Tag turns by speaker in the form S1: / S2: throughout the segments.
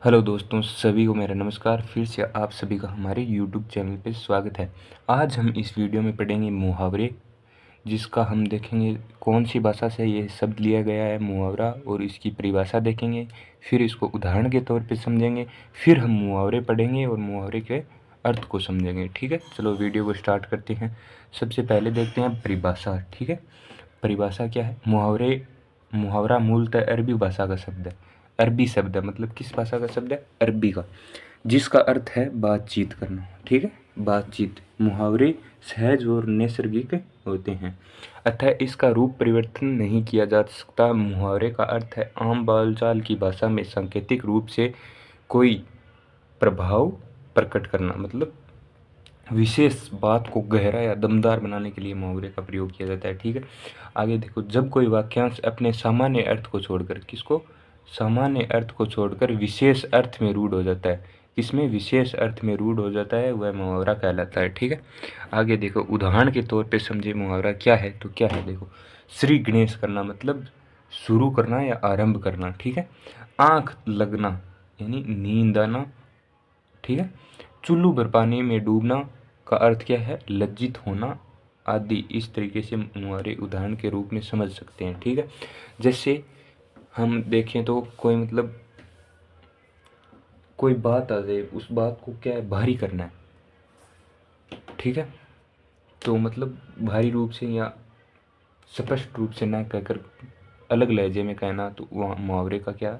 S1: Hello दोस्तों, सभी को मेरा नमस्कार। फिर से आप सभी का हमारे यूट्यूब चैनल पे स्वागत है। आज हम इस वीडियो में पढ़ेंगे मुहावरे, जिसका हम देखेंगे कौन सी भाषा से ये शब्द लिया गया है मुहावरा, और इसकी परिभाषा देखेंगे। फिर इसको उदाहरण के तौर पे समझेंगे। फिर हम मुहावरे पढ़ेंगे और मुहावरे के अर्थ को समझेंगे। ठीक है, चलो वीडियो को स्टार्ट करते हैं। सबसे पहले देखते हैं परिभाषा। ठीक है, परिभाषा क्या है? मुहावरा मूलतः अरबी भाषा का शब्द है। अरबी शब्द है, मतलब किस भाषा का शब्द है? अरबी का, जिसका अर्थ है बातचीत करना। ठीक है, बातचीत। मुहावरे सहज और नैसर्गिक होते हैं, अतः इसका रूप परिवर्तन नहीं किया जा सकता। मुहावरे का अर्थ है आम बोलचाल की भाषा में सांकेतिक रूप से कोई प्रभाव प्रकट करना, मतलब विशेष बात को गहरा या दमदार बनाने के लिए मुहावरे का प्रयोग किया जाता है। ठीक है, आगे देखो। जब कोई वाक्यांश अपने सामान्य अर्थ को छोड़कर, किसको? सामान्य अर्थ को छोड़कर विशेष अर्थ में रूढ़ हो जाता है। किसमें? विशेष अर्थ में रूढ़ हो जाता है, वह मुहावरा कहलाता है। ठीक है, आगे देखो। उदाहरण के तौर पे समझे मुहावरा क्या है। तो क्या है देखो, श्री गणेश करना मतलब शुरू करना या आरंभ करना। ठीक है, आँख लगना यानी नींद आना। ठीक है, चुल्लू भर पानी में डूबना का अर्थ क्या है? लज्जित होना आदि। इस तरीके से मुहावरे उदाहरण के रूप में समझ सकते हैं। ठीक है, जैसे हम देखें तो कोई मतलब कोई बात आ जाए, उस बात को क्या है? भारी करना है। ठीक है, तो मतलब भारी रूप से या स्पष्ट रूप से ना कहकर अलग लहजे में कहना, तो वहाँ मुहावरे का क्या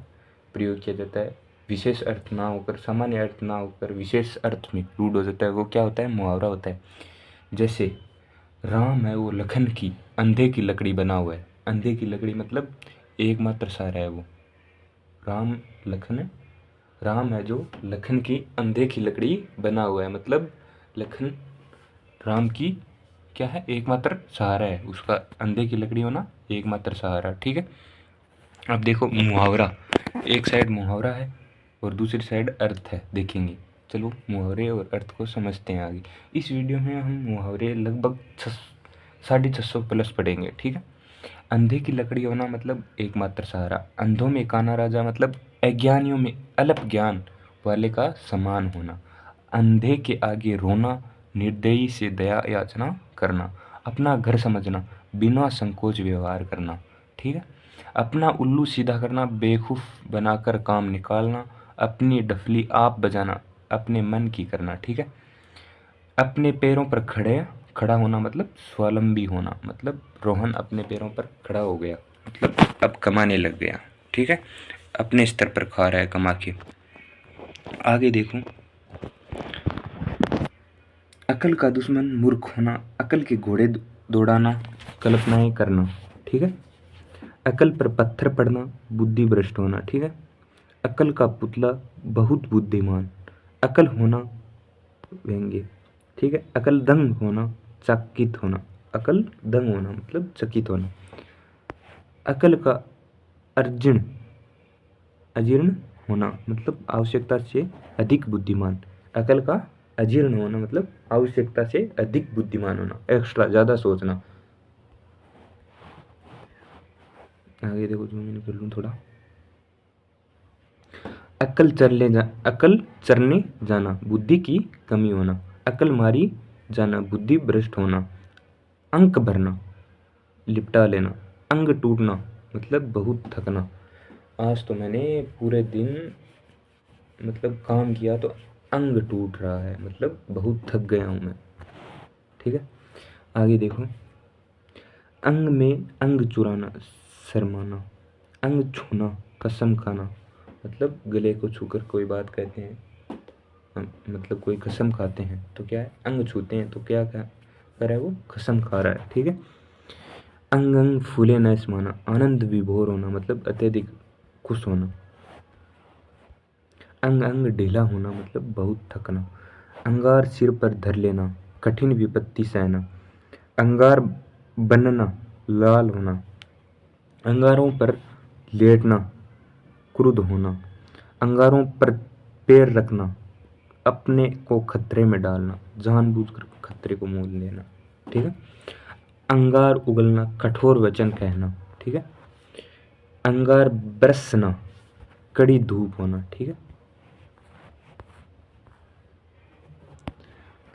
S1: प्रयोग किया जाता है? विशेष अर्थ ना होकर, सामान्य अर्थ ना होकर विशेष अर्थ में रूढ़ हो जाता है, वो क्या होता है? मुहावरा होता है। जैसे राम है वो लखन की अंधे की लकड़ी बना हुआ है। अंधे की लकड़ी मतलब एकमात्र सहारा है वो। राम लखन है, राम है जो लखन की अंधे की लकड़ी बना हुआ है, मतलब लखन राम की क्या है? एकमात्र सहारा है उसका। अंधे की लकड़ी होना एकमात्र सहारा। ठीक है, अब देखो मुहावरा, एक साइड मुहावरा है और दूसरी साइड अर्थ है, देखेंगे। चलो मुहावरे और अर्थ को समझते हैं आगे। इस वीडियो में हम मुहावरे लगभग 650 प्लस पढ़ेंगे। ठीक है, अंधे की लकड़ी होना मतलब एकमात्र सहारा। अंधों में काना राजा मतलब अज्ञानियों में अल्प ज्ञान वाले का समान होना। अंधे के आगे रोना, निर्दयी से दया याचना करना, अपना घर समझना, बिना संकोच व्यवहार करना। ठीक है, अपना उल्लू सीधा करना, बेवकूफ़ बनाकर काम निकालना, अपनी डफली आप बजाना, अपने मन की करना। ठीक है, अपने पैरों पर खड़ा होना मतलब स्वावलंबी होना, मतलब रोहन अपने पैरों पर खड़ा हो गया, मतलब अब कमाने लग गया। ठीक है, अपने स्तर पर खा रहा है कमा के। आगे देखो, अकल का दुश्मन मूर्ख होना, अकल के घोड़े दौड़ाना, कल्पनाएं करना। ठीक है, अकल पर पत्थर पड़ना, बुद्धि भ्रष्ट होना। ठीक है, अकल का पुतला बहुत बुद्धिमान, अकल होना व्यंग्य। ठीक है, अकल दंग होना, चकित होना। अकल दंग होना मतलब चकित होना। अकल का अर्जन अजीर्ण होना मतलब आवश्यकता से अधिक बुद्धिमान। अकल का अजीर्ण होना मतलब आवश्यकता से अधिक बुद्धिमान होना, एक्स्ट्रा ज़्यादा सोचना। आगे देखो, जूम इन कर लूँ थोड़ा। अकल चरने जाना, बुद्धि की कमी होना। अकल मारी जाना, बुद्धि भ्रष्ट होना। अंक भरना, लिपटा लेना। अंग टूटना मतलब बहुत थकना। आज तो मैंने पूरे दिन मतलब काम किया तो अंग टूट रहा है, मतलब बहुत थक गया हूँ मैं। ठीक है, आगे देखो। अंग में अंग चुराना, शर्माना। अंग छूना, कसम खाना, मतलब गले को छूकर कोई बात कहते हैं, मतलब कोई कसम खाते हैं तो क्या है? अंग छूते हैं तो क्या कर रहा है वो? कसम खा रहा है। ठीक है, अंग अंग फूले न समाना, आनंद विभोर होना मतलब अत्यधिक खुश होना। अंग अंग ढीला होना मतलब बहुत थकना। अंगार सिर पर धर लेना, कठिन विपत्ति सहना। अंगार बनना, लाल होना। अंगारों पर लेटना, क्रुद्ध होना। अंगारों पर पैर रखना, अपने को खतरे में डालना, जानबूझकर खतरे को मोल लेना। ठीक है, अंगार उगलना, कठोर वचन कहना। ठीक है, अंगार बरसना, कड़ी धूप होना। ठीक है,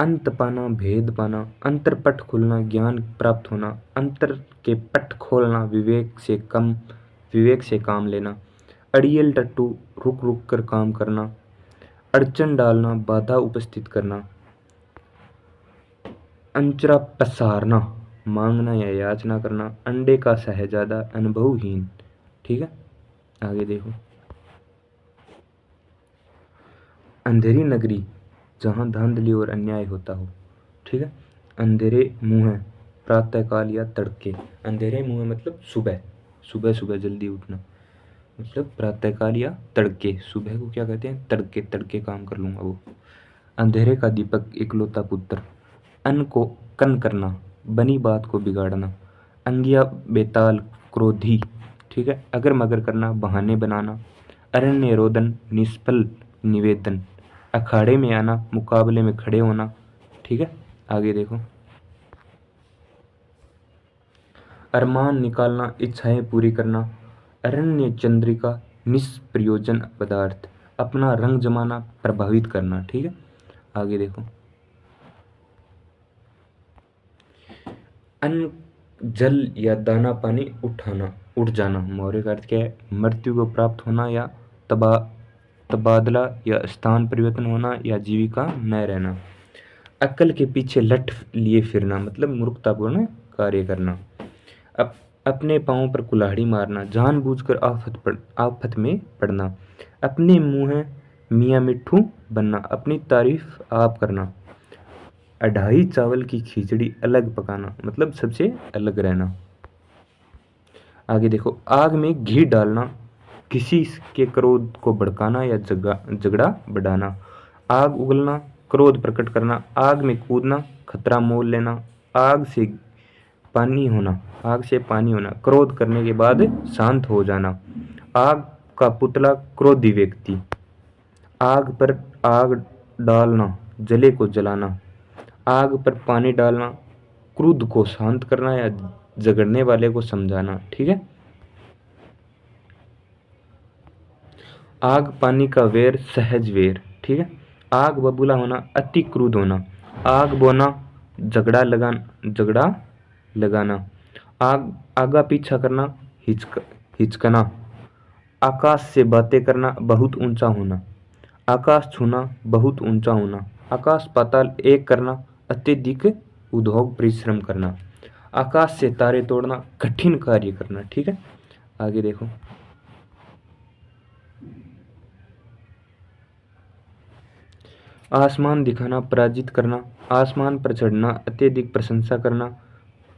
S1: अंत पाना, भेद पाना, अंतरपट खुलना, ज्ञान प्राप्त होना, अंतर के पट खोलना, विवेक से काम लेना, अड़ियल टट्टू, रुक रुक कर काम करना, अड़चन डालना, बाधा उपस्थित करना, अंचरा पसारना, मांगना या याचना करना, अंडे का शहजादा, अनुभवहीन। ठीक है, आगे देखो। अंधेरी नगरी जहाँ धांधली और अन्याय होता हो। ठीक है, अंधेरे मुँह है, प्रातःकाल या तड़के। अंधेरे मुँह है मतलब सुबह, सुबह सुबह जल्दी उठना, मतलब प्रातःकाल या तड़के। सुबह को क्या कहते हैं? तड़के, तड़के काम कर लूँगा वो। अंधेरे का दीपक, इकलौता पुत्र, अन्न को कन करना, बनी बात को बिगाड़ना, अंगिया बेताल, क्रोधी। ठीक है, अगर मगर करना, बहाने बनाना, अरण्य रोदन, निष्फल निवेदन, अखाड़े में आना, मुकाबले में खड़े होना। ठीक है, आगे देखो। अरमान निकालना, इच्छाएं पूरी करना, अरण्य चंद्रिका, निष्प्रयोजन पदार्थ, अपना रंग जमाना, प्रभावित करना। ठीक है, आगे देखो। अन्न जल या दाना पानी उठाना, उठ जाना। मौर्य का अर्थ क्या है? मृत्यु को प्राप्त होना या तबादला या स्थान परिवर्तन होना या जीविका न रहना। अक्ल के पीछे लठ लिए फिरना, मतलब मूर्खतापूर्ण कार्य करना। अपने पाँव पर कुल्हाड़ी मारना, जानबूझकर आफत में पड़ना। अपने मुँह मियाँ मिट्ठू बनना, अपनी तारीफ आप करना। अढ़ाई चावल की खिचड़ी अलग पकाना, मतलब सबसे अलग रहना। आगे देखो। आग में घी डालना, किसी के क्रोध को भड़काना या झगड़ा बढ़ाना। आग उगलना, क्रोध प्रकट करना, आग में कूदना, खतरा मोल लेना। आग से पानी होना, क्रोध करने के बाद शांत हो जाना। आग का पुतला, क्रोधी व्यक्ति। आग पर आग डालना, जले को जलाना। आग पर पानी डालना, क्रोध को शांत करना या झगड़ने वाले को समझाना। ठीक है, आग पानी का वेर, सहज वेर। ठीक है, आग बबूला होना, अति क्रोध होना। आग बोना, झगड़ा लगाना। आग आगा पीछा करना, हिचकना। आकाश से बातें करना, बहुत ऊंचा होना। आकाश छूना, बहुत ऊंचा होना। आकाश पाताल एक करना, अत्यधिक उद्योग परिश्रम करना। आकाश से तारे तोड़ना, कठिन कार्य करना। ठीक है, आगे देखो। आसमान दिखाना, पराजित करना। आसमान पर चढ़ना, अत्यधिक प्रशंसा करना।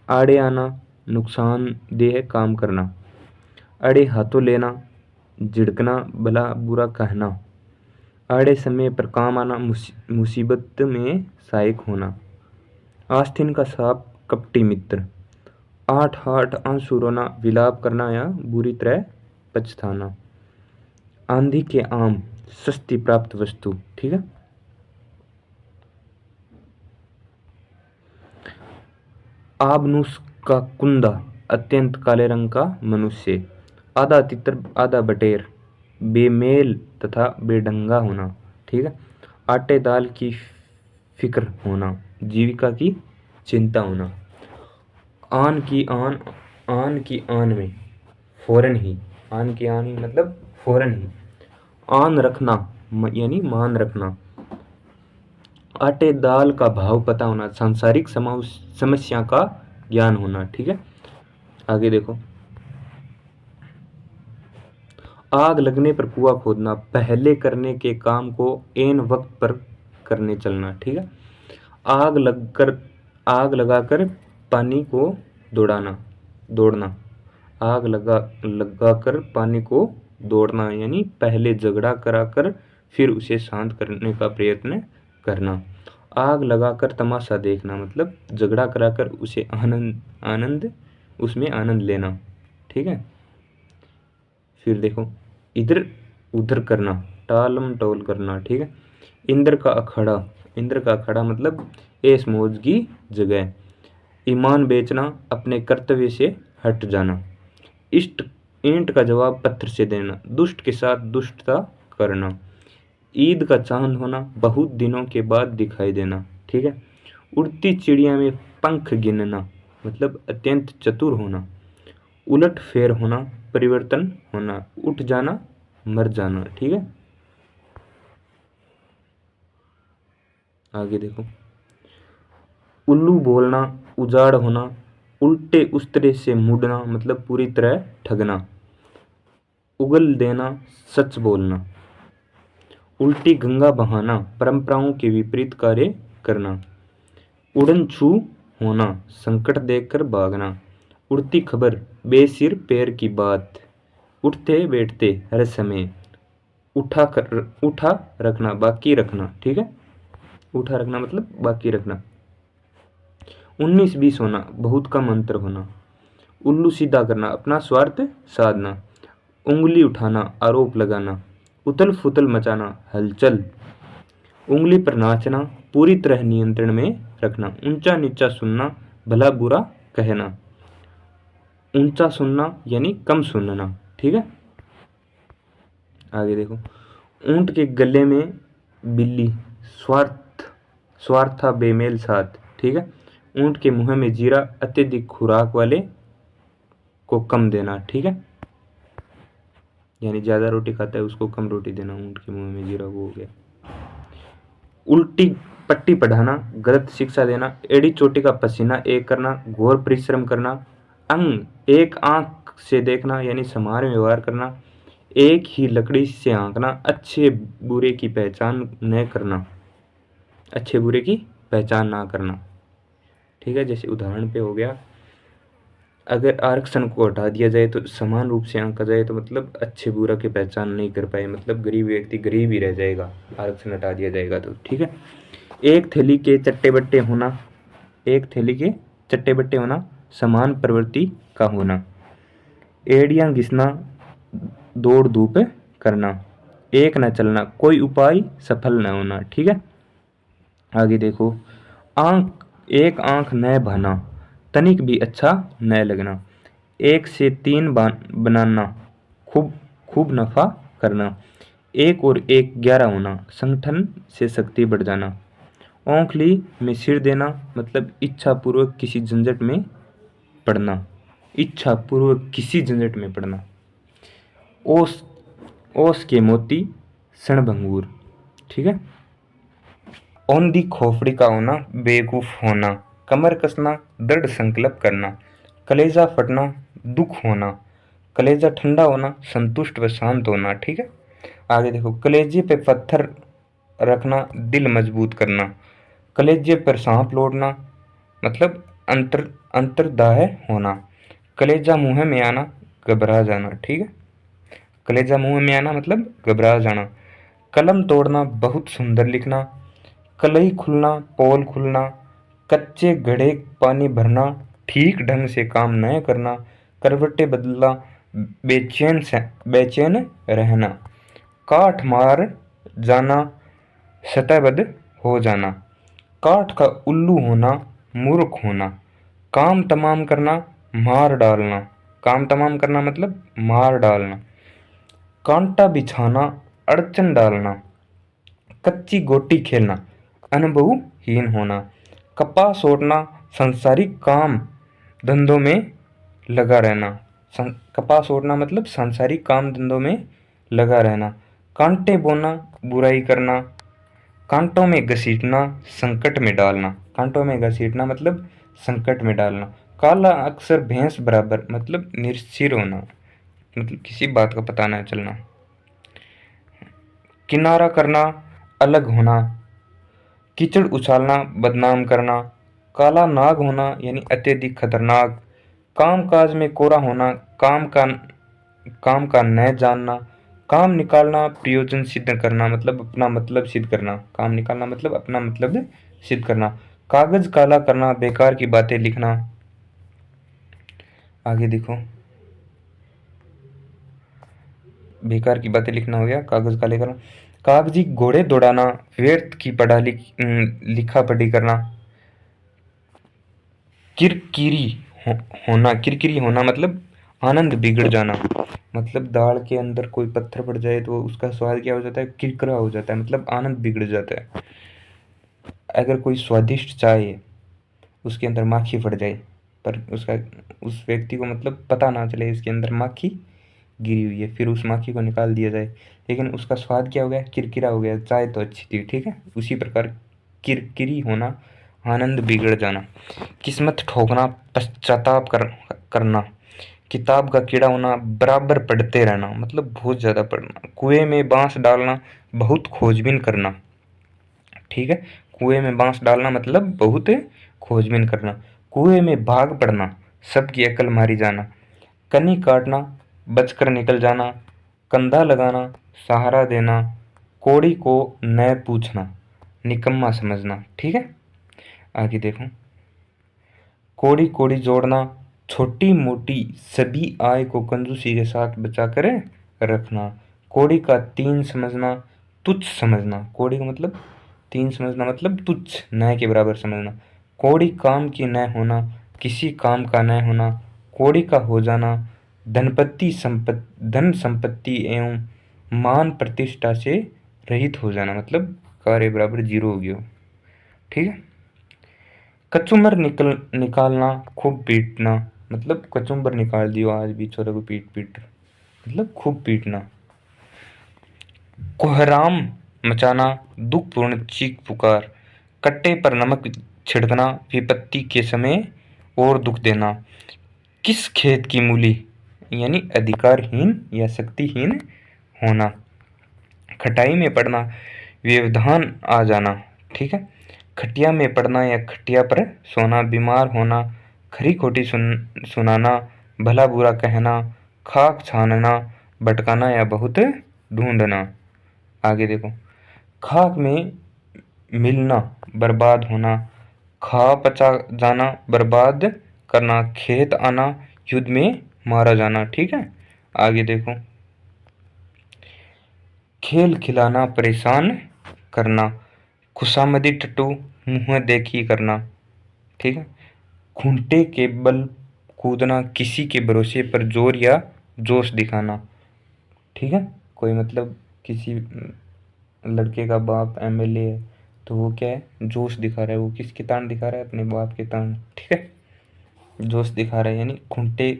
S1: आड़े आना, नुकसानदेह काम करना। अड़े हाथों लेना, झिड़कना, भला बुरा कहना। आड़े समय पर काम आना, मुसीबत में सहायक होना। आस्तीन का सांप, कपटी मित्र। आठ हाथ आंसू रोना, विलाप करना या बुरी तरह पछताना। आंधी के आम, सस्ती प्राप्त वस्तु। ठीक है, आबनूस का कुंदा, अत्यंत काले रंग का मनुष्य। आधा तितर, आधा बटेर, बेमेल तथा बेढंगा होना। ठीक है, आटे दाल की फिक्र होना, जीविका की चिंता होना। आन की आन में फौरन ही, आन की आन ही मतलब फौरन ही। आन रखना यानी मान रखना। आटे दाल का भाव पता होना, सांसारिक समस्या का ज्ञान होना। ठीक है, आगे देखो। आग लगने पर कुआं खोदना, पहले करने के काम को एन वक्त पर करने चलना। ठीक है, आग लगाकर पानी को दौड़ना। आग लगाकर पानी को दौड़ना यानी पहले झगड़ा कराकर फिर उसे शांत करने का प्रयत्न करना। आग लगाकर तमाशा देखना, मतलब झगड़ा कराकर उसे उसमें आनंद लेना। ठीक है, फिर देखो। इधर उधर करना, टालम टोल करना। ठीक है, इंद्र का अखाड़ा मतलब ऐश मौज की जगह। ईमान बेचना, अपने कर्तव्य से हट जाना। ईंट का जवाब पत्थर से देना, दुष्ट के साथ दुष्टता करना। ईद का चांद होना, बहुत दिनों के बाद दिखाई देना। ठीक ठीक है। उड़ती चिड़िया में पंख गिनना मतलब अत्यंत चतुर होना। उलट फेर होना, परिवर्तन होना, उठ जाना, मर जाना, ठीक है। आगे देखो, उल्लू बोलना, उजाड़ होना, उल्टे उस्तरे से मुड़ना मतलब पूरी तरह ठगना, उगल देना, सच बोलना, उल्टी गंगा बहाना, परंपराओं के विपरीत कार्य करना, उड़न छू होना, संकट देखकर भागना, उड़ती खबर, बेसिर पैर की बात, उठते बैठते हर समय, उठा रखना, बाकी रखना, ठीक है। उठा रखना मतलब बाकी रखना। 19-20 होना, बहुत कम अंतर होना, उल्लू सीधा करना, अपना स्वार्थ साधना, उंगली उठाना, आरोप लगाना, उथल फुथल मचाना, हलचल, उंगली पर नाचना, पूरी तरह नियंत्रण में रखना, ऊंचा नीचा सुनना, भला बुरा कहना, ऊंचा सुनना यानी कम सुनना, ठीक है। आगे देखो, ऊंट के गले में बिल्ली, स्वार्था बेमेल साथ, ठीक है। ऊंट के मुंह में जीरा, अत्यधिक खुराक वाले को कम देना, ठीक है। यानी ज्यादा रोटी खाता है उसको कम रोटी देना, ऊंट के मुंह में जीरा, वो हो गया। उल्टी पट्टी पढ़ाना, गलत शिक्षा देना, एड़ी चोटी का पसीना एक करना, घोर परिश्रम करना, अंग एक आंख से देखना यानी समान व्यवहार करना, एक ही लकड़ी से आंकना, अच्छे बुरे की पहचान न करना, अच्छे बुरे की पहचान ना करना, ठीक है। जैसे उदाहरण पे हो गया, अगर आरक्षण को हटा दिया जाए तो समान रूप से आंका जाए तो मतलब अच्छे बुरा की पहचान नहीं कर पाए, मतलब गरीब व्यक्ति गरीब ही रह जाएगा, आरक्षण हटा दिया जाएगा तो, ठीक है। एक थैली के चट्टे बट्टे होना, एक थैली के चट्टे बट्टे होना, समान प्रवृत्ति का होना, एड़ियां घिसना, दौड़ धूप करना, एक न चलना, कोई उपाय सफल न होना, ठीक है। आगे देखो, एक आंख न बहना, तनिक भी अच्छा न लगना, एक से 3 बनाना, खूब खूब नफा करना, एक और एक 11 होना, संगठन से शक्ति बढ़ जाना, औंखली में सिर देना मतलब इच्छा पूर्वक किसी झंझट में पड़ना, इच्छा पूर्वक किसी झंझट में पड़ना, ओस ओस के मोती, क्षणभंगुर, ठीक है। औंधी खोपड़ी का होना, बेवकूफ होना, कमर कसना, दृढ़ संकल्प करना, कलेजा फटना, दुख होना, कलेजा ठंडा होना, संतुष्ट व शांत होना, ठीक है। आगे देखो, कलेजे पे पत्थर रखना, दिल मजबूत करना, कलेजे पर सांप लौटना मतलब अंतर्दाह होना, कलेजा मुंह में आना, घबरा जाना, ठीक है। कलेजा मुंह में आना मतलब घबरा जाना, कलम तोड़ना, बहुत सुंदर लिखना, कलई खुलना, पोल खुलना, कच्चे घड़े पानी भरना, ठीक ढंग से काम न करना, करवटे बदलना, बेचैन रहना, काठ मार जाना, सतहबद्ध हो जाना, काठ का उल्लू होना, मूर्ख होना, काम तमाम करना, मार डालना, काम तमाम करना मतलब मार डालना, कांटा बिछाना, अड़चन डालना, कच्ची गोटी खेलना, अनुभवहीन होना, कपास ओढ़ना, सांसारिक काम धंधों में लगा रहना, कपास ओढ़ना मतलब सांसारिक काम धंधों में लगा रहना, कांटे बोना, बुराई करना, कांटों में घसीटना, संकट में डालना, कांटों में घसीटना मतलब संकट में डालना, काला अक्सर भैंस बराबर मतलब निश्चिर होना, मतलब किसी बात का पता न चलना, किनारा करना, अलग होना, कीचड़ उछालना, बदनाम करना, काला नाग होना यानी अत्यधिक खतरनाक, काम काज में कोरा होना, काम का न जानना, काम निकालना, प्रयोजन सिद्ध करना मतलब अपना मतलब सिद्ध करना, काम निकालना मतलब अपना मतलब सिद्ध करना, कागज काला करना, बेकार की बातें लिखना। आगे देखो, बेकार की बातें लिखना हो गया, कागज काले करना, कागजी घोड़े दौड़ाना, व्यर्थ की लिखा पढ़ी करना, किरकिरी किरकिरी होना मतलब आनंद बिगड़ जाना, मतलब दाल के अंदर कोई पत्थर पड़ जाए तो उसका स्वाद क्या हो जाता है, किरकिरा हो जाता है मतलब आनंद बिगड़ जाता है। अगर कोई स्वादिष्ट चाय है, उसके अंदर माखी पड़ जाए, पर उस व्यक्ति को मतलब पता ना चले इसके अंदर माखी गिरी हुई है, फिर उस माखी को निकाल दिया जाए, लेकिन उसका स्वाद क्या हो गया, किरकिरा हो गया। चाय तो अच्छी थी, ठीक है। उसी प्रकार किरकिरी होना, आनंद बिगड़ जाना, किस्मत ठोकना, पश्चाताप करना, किताब का कीड़ा होना, बराबर पढ़ते रहना मतलब बहुत ज़्यादा पढ़ना, कुएं में बांस डालना, बहुत खोजबीन करना, ठीक है। कुएं में बांस डालना मतलब बहुत खोजबीन करना, कुएं में भाग पड़ना, सबकी अकल मारी जाना, कनी काटना, बचकर निकल जाना, कंधा लगाना, सहारा देना, कोड़ी को न पूछना, निकम्मा समझना, ठीक है। आगे देखो, कोड़ी कोड़ी जोड़ना, छोटी मोटी सभी आय को कंजूसी के साथ बचा कर रखना, कोड़ी का तीन समझना, तुच्छ समझना, कोड़ी का मतलब तीन समझना मतलब तुच्छ, न के बराबर समझना, कोड़ी काम की न होना, किसी काम का न होना, कोड़ी का हो जाना, धन संपत्ति एवं मान प्रतिष्ठा से रहित हो जाना मतलब कार्य बराबर जीरो हो गया, ठीक है। कचूमर निकालना, खूब पीटना मतलब कचूमर निकाल दियो आज भी छोरे को पीट पीट मतलब खूब पीटना, कोहराम मचाना, दुखपूर्ण चीख पुकार, कट्टे पर नमक छिड़कना, विपत्ति के समय और दुख देना, किस खेत की मूली यानी अधिकारहीन या शक्तिहीन होना, खटाई में पड़ना, व्यवधान आ जाना, ठीक है। खटिया में पड़ना या खटिया पर सोना, बीमार होना, खरी खोटी सुनाना, भला बुरा कहना, खाक छानना, भटकाना या बहुत ढूंढना। आगे देखो, खाक में मिलना, बर्बाद होना, खा पचा जाना, बर्बाद करना, खेत आना, युद्ध में मारा जाना, ठीक है। आगे देखो, खेल खिलाना, परेशान करना, खुशामदी टट्टू, मुँह देखी करना, ठीक है। खूंटे के बल कूदना, किसी के भरोसे पर जोर या जोश दिखाना, ठीक है। कोई मतलब किसी लड़के का बाप एमएलए है तो वो क्या है, जोश दिखा रहा है, वो किसके तान दिखा रहा है, अपने बाप के तान, ठीक है। जोश दिखा रहा है यानी खूंटे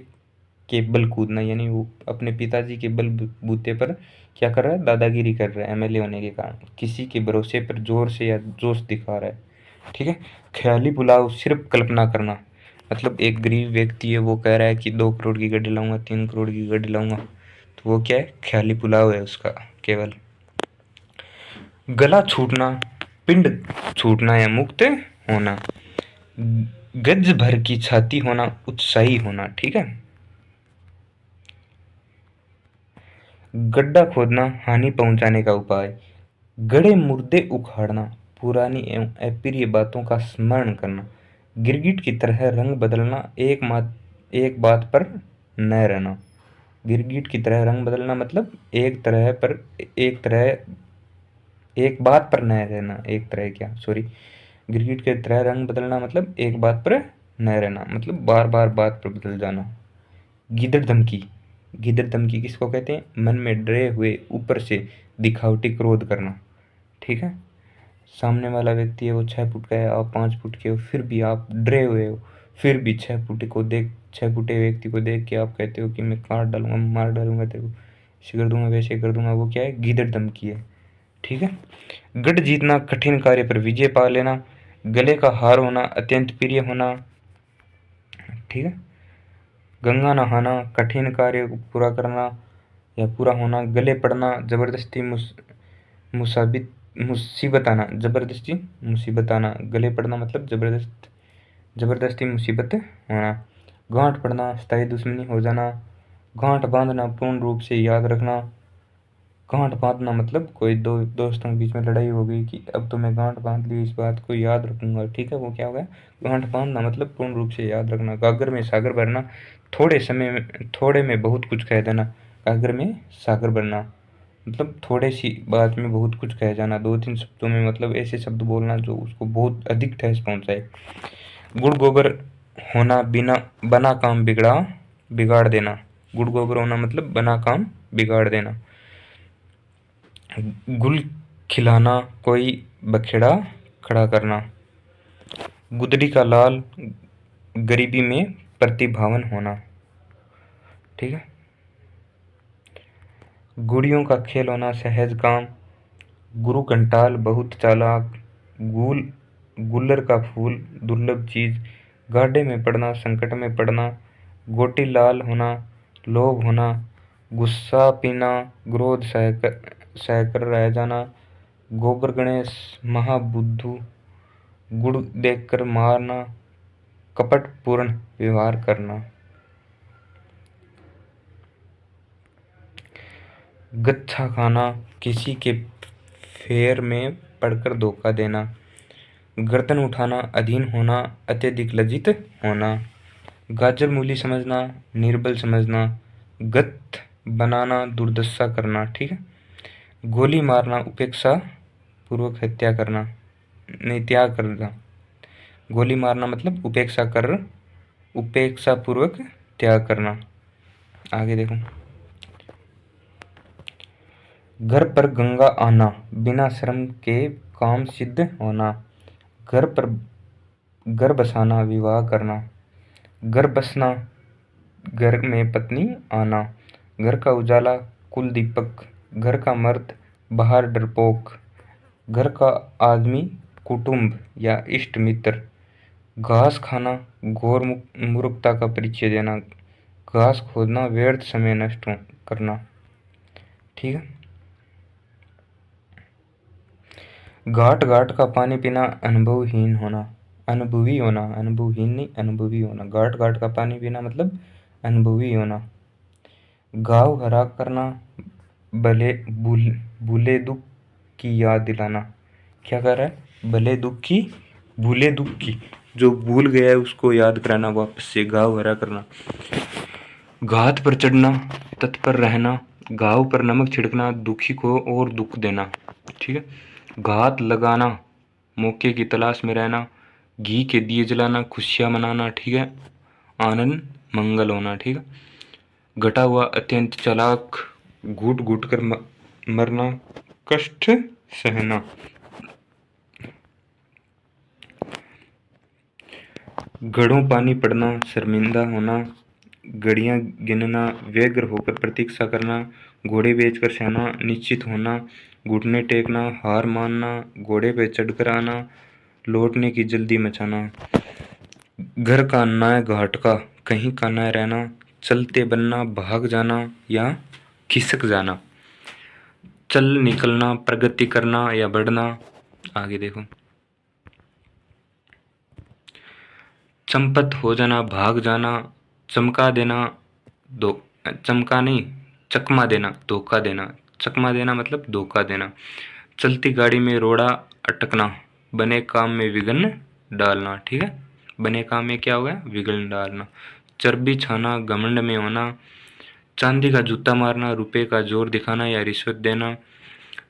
S1: के बल कूदना, यानी वो अपने पिताजी के बल बूते पर क्या कर रहा है, दादागिरी कर रहा है एमएलए होने के कारण, किसी के भरोसे पर जोर से या जोश दिखा रहा है, ठीक है। ख्याली पुलाव, सिर्फ कल्पना करना मतलब एक गरीब व्यक्ति है, वो कह रहा है कि 2 करोड़ की गाड़ी लाऊंगा, 3 करोड़ की गाड़ी लाऊंगा, तो वो क्या है, ख्याली पुलाव है उसका केवल। गला छूटना, पिंड छूटना या मुक्त होना, गज भर की छाती होना, उत्साही होना, ठीक है। गड्ढा खोदना, हानि पहुंचाने का उपाय, गड़े मुर्दे उखाड़ना, पुरानी एवं अप्रिय बातों का स्मरण करना, गिरगिट की तरह रंग बदलना, एक बात पर न रहना, गिरगिट की तरह रंग बदलना मतलब एक बात पर न रहना, एक तरह क्या सॉरी, गिरगिट की तरह रंग बदलना मतलब एक बात पर न रहना मतलब बार बार बात पर बदल जाना। गीदड़ धमकी, गीदड़ धमकी किसको कहते हैं, मन में डरे हुए ऊपर से दिखावटी क्रोध करना, ठीक है। सामने वाला व्यक्ति है वो 6 फुट का है, आप 5 फुट के हो, फिर भी आप डरे हुए हो, फिर भी 6 फुटे व्यक्ति को देख के आप कहते हो कि मैं काट डालूंगा, मार डालूंगा तेरे को, ऐसे कर दूंगा वैसे कर दूंगा, वो क्या है, गीदड़ धमकी है, ठीक है। गढ़ जीतना, कठिन कार्य पर विजय पा लेना, गले का हार होना, अत्यंत प्रिय होना, ठीक है। गंगा नहाना, कठिन कार्य को पूरा करना या पूरा होना, गले पड़ना, जबरदस्ती मुसीबत आना, जबरदस्ती मुसीबत आना, गले पड़ना मतलब जबरदस्ती मुसीबत होना, गांठ पड़ना, स्थायी दुश्मनी हो जाना, गांठ बांधना, पूर्ण रूप से याद रखना, गांठ बांधना मतलब कोई दो दोस्तों के बीच में लड़ाई हो गई कि अब तो मैं गांठ बांध ली, इस बात को याद रखूंगा, ठीक है, वो क्या हो गया, गांठ बांधना मतलब पूर्ण रूप से याद रखना, गागर में सागर भरना, थोड़े में बहुत कुछ कह देना, गागर में सागर भरना मतलब थोड़े सी बात में बहुत कुछ कह जाना, 2-3 शब्दों में मतलब ऐसे शब्द बोलना जो उसको बहुत अधिक ठेस पहुंचाए। गुड़ गोबर होना, बिना बना काम बिगाड़ देना, गुड़ गोबर होना मतलब बना काम बिगाड़ देना, गुल खिलाना, कोई बखेड़ा खड़ा करना। गुदड़ी का लाल, गरीबी में प्रतिभावन होना। ठीक है। गुड़ियों का खेल होना, सहज काम। गुरु कंटाल, बहुत चालाक। गुल्लर का फूल, दुर्लभ चीज। गाढ़े में पड़ना, संकट में पड़ना। गोटी लाल होना, लोभ होना। गुस्सा पीना, क्रोध सहकर रह जाना। गोबर गणेश, महाबुद्धू। गुड़ देखकर मारना, कपट पूर्ण व्यवहार करना। गच्छा खाना, किसी के फेर में पड़कर धोखा देना। गर्दन उठाना, अधीन होना, अत्यधिक लज्जित होना। गाजर मूली समझना, निर्बल समझना। गत बनाना, दुर्दशा करना। ठीक है। गोली मारना, उपेक्षा पूर्वक हत्या करना, नहीं त्याग करना। गोली मारना मतलब उपेक्षा पूर्वक त्याग करना। आगे देखो। घर पर गंगा आना, बिना श्रम के काम सिद्ध होना। घर बसाना, विवाह करना। घर बसना, घर में पत्नी आना। घर का उजाला, कुल दीपक। घर का मर्द, बाहर डरपोक। घर का आदमी, कुटुंब या इष्ट मित्र। घास खाना, घोर मूर्खता का परिचय देना। घास खोदना, व्यर्थ समय नष्ट करना। ठीक है। घाट घाट का पानी पीना, अनुभवहीन होना। अनुभवी होना, अनुभवहीन नहीं, अनुभवी होना। घाट घाट का पानी पीना मतलब अनुभवी होना। घाव हरा करना, भूले दुख की याद दिलाना। क्या कर रहा है? भले दुख की, भूले दुख की, जो भूल गया है उसको याद कराना, वापस से घाव हरा करना। घात पर चढ़ना, तत्पर रहना। घाव पर नमक छिड़कना, दुखी को और दुख देना। ठीक है। घात लगाना, मौके की तलाश में रहना। घी के दिए जलाना, खुशियां मनाना। ठीक है। आनंद मंगल होना। ठीक है। घटा हुआ, अत्यंत चालाक। घुट घुट कर मरना, कष्ट सहना। घड़ों पानी पड़ना, शर्मिंदा होना। घड़ियां गिनना, व्यग्र होकर प्रतीक्षा करना। घोड़े बेचकर सहना, निश्चित होना। घुटने टेकना, हार मानना। घोड़े पे चढ़कर आना, लौटने की जल्दी मचाना। घर का न घाट का, कहीं का न रहना। चलते बनना, भाग जाना या खिसक जाना। चल निकलना, प्रगति करना या बढ़ना। आगे देखो। चंपत हो जाना, भाग जाना। चमका देना, दो चमका नहीं, चकमा देना, धोखा देना। चकमा देना मतलब धोखा देना। चलती गाड़ी में रोड़ा अटकना, बने काम में विघ्न डालना। ठीक है। बने काम में क्या होगा? विघ्न डालना। चर्बी छाना, घमंड में होना। चांदी का जूता मारना, रुपए का जोर दिखाना या रिश्वत देना।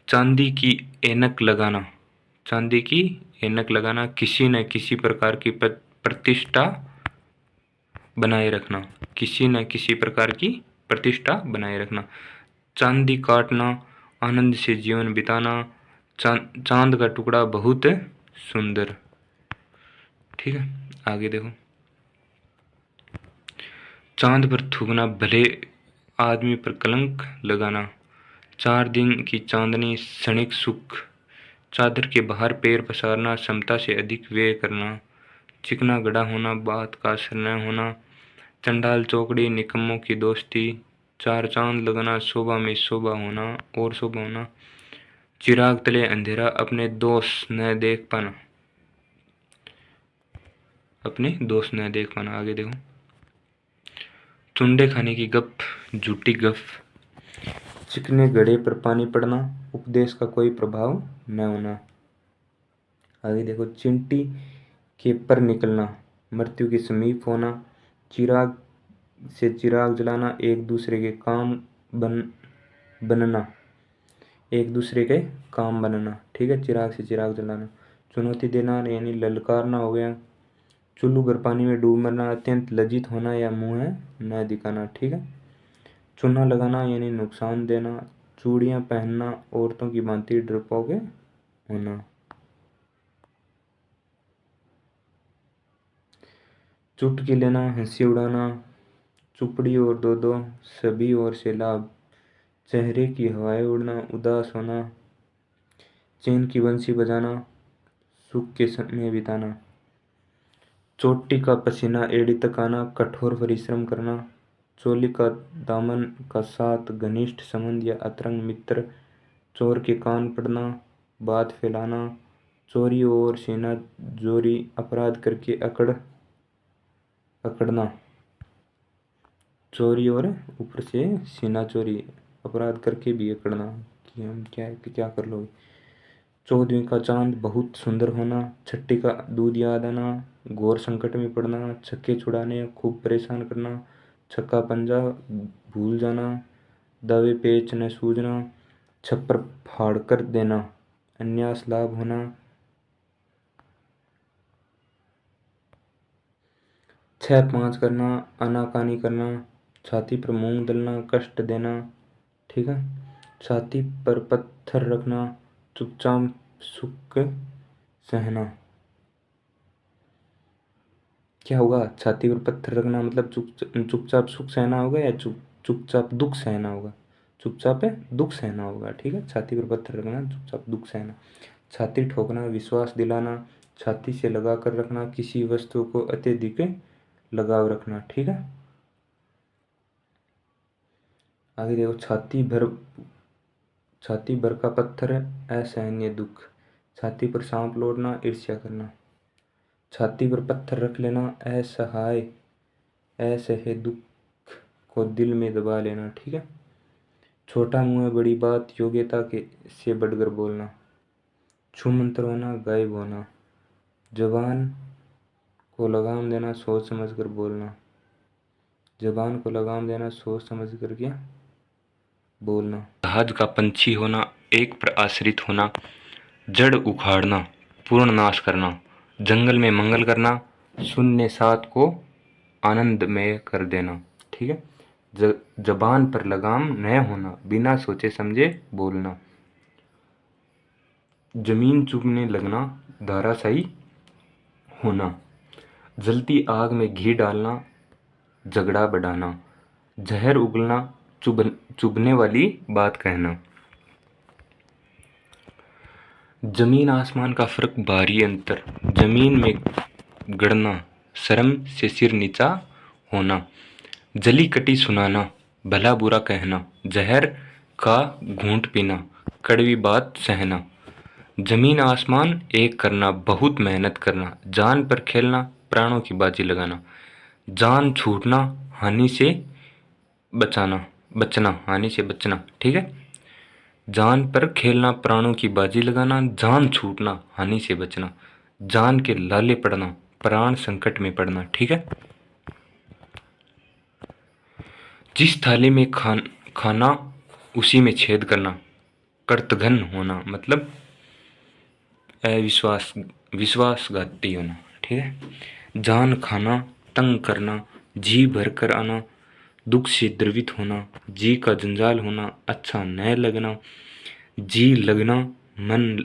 S1: चांदी की ऐनक लगाना, चांदी की ऐनक लगाना। किसी न किसी प्रकार की प्रतिष्ठा बनाए रखना, किसी न किसी प्रकार की प्रतिष्ठा बनाए रखना। चांदी काटना, आनंद से जीवन बिताना। चांद का टुकड़ा बहुत सुंदर। ठीक है। आगे देखो। चांद पर थूकना, भले आदमी पर कलंक लगाना। 4 दिन की चांदनी, क्षणिक सुख। चादर के बाहर पैर पसारना, क्षमता से अधिक व्यय करना। चिकना गड़ा होना, बात का असर न होना। चंडाल चौकड़ी, निकम्मों की दोस्ती। 4 चांद लगना, शोभा में शोभा होना और शोभा होना। चिराग तले अंधेरा, अपने दोष न देख पाना, अपने दोष न देख पाना। आगे देखो। चुंडे खाने की गप, झूठी गप। चिकने घड़े पर पानी पड़ना, उपदेश का कोई प्रभाव न होना। आगे देखो। चिंटी के पर निकलना, मृत्यु के समीप होना। चिराग से चिराग जलाना, एक दूसरे के काम बनना, एक दूसरे के काम बनना। ठीक है। चिराग से चिराग जलाना। चुनौती देना यानी ललकारना हो गया। चुल्लू भर पानी में डूब मरना, अत्यंत लज्जित होना या मुंह न दिखाना। ठीक है। चूना लगाना यानी नुकसान देना। चूड़ियां पहनना, औरतों की भांति डरपोक होना। चुटकी लेना, हंसी उड़ाना, चुपड़ी और दो दो, सभी ओर से लाभ, चेहरे की हवाएं उड़ना, उदास होना, चैन की बंसी बजाना, सुख के समय बिताना, चोटी का पसीना एड़ी तक आना, कठोर परिश्रम करना, चोली का दामन का साथ, घनिष्ठ संबंध या अंतरंग मित्र, चोर के कान पड़ना, बात फैलाना, चोरी और सेना जोरी, अपराध करके अकड़ना, चोरी और ऊपर से सीना चोरी, अपराध करके भी अकड़ना कि हम क्या कर लोगे। चौदहवीं का चांद बहुत सुंदर होना, छठी का दूध याद आना, घोर संकट में पड़ना, छक्के छुड़ाने, खूब परेशान करना, छक्का पंजा भूल जाना, दावे पेच न सूझना, छप्पर फाड़ कर देना, अन्यास लाभ होना, छह पाँच करना, आनाकानी करना, छाती पर मूंग दलना, कष्ट देना। ठीक है। छाती पर पत्थर रखना, चुपचाप सुख सहना। क्या होगा? छाती पर पत्थर रखना मतलब चुपचाप सुख सहना होगा या चुपचाप दुख सहना होगा? चुपचाप है दुख सहना होगा। ठीक है। छाती पर पत्थर रखना, चुपचाप दुख सहना। छाती ठोकना, विश्वास दिलाना, छाती से लगा कर रखना, किसी वस्तु को अत्यधिक लगाव रखना। ठीक है। आगे देखो, छाती भर का पत्थर है असहनीय दुख, छाती पर सांप लौटना, ईर्ष्या करना, छाती पर पत्थर रख लेना, असहाय असह्य दुख को दिल में दबा लेना। ठीक है। छोटा मुंह है बड़ी बात, योग्यता के से बढ़कर बोलना, छू मंतर होना, गायब होना, जबान को लगाम देना, सोच समझ कर बोलना, जबान को लगाम देना, सोच समझ कर क्या बोलना। जहाज का पंछी होना, एक पर आश्रित होना, जड़ उखाड़ना, पूर्ण नाश करना, जंगल में मंगल करना, शून्य सात को आनंदमय कर देना। ठीक है। जबान पर लगाम न होना, बिना सोचे समझे बोलना, जमीन चुभने लगना, धाराशायी होना, जलती आग में घी डालना, झगड़ा बढ़ाना, जहर उगलना, चुभने वाली बात कहना, जमीन आसमान का फर्क, भारी अंतर, जमीन में गड़ना, शर्म से सिर नीचा होना, जली कटी सुनाना, भला बुरा कहना, जहर का घूंट पीना, कड़वी बात सहना, जमीन आसमान एक करना, बहुत मेहनत करना, जान पर खेलना, प्राणों की बाजी लगाना, जान छूटना, हानि से बचना, हानि से बचना। ठीक है। जान पर खेलना, प्राणों की बाजी लगाना, जान छूटना, हानि से बचना, जान के लाले पड़ना, प्राण संकट में पड़ना। ठीक है। जिस थाली में खाना उसी में छेद करना, कर्तघन होना मतलब विश्वासघाती होना। ठीक है। जान खाना, तंग करना, जी भर कर आना, दुख से द्रवित होना, जी का जंजाल होना, अच्छा न लगना, जी लगना, मन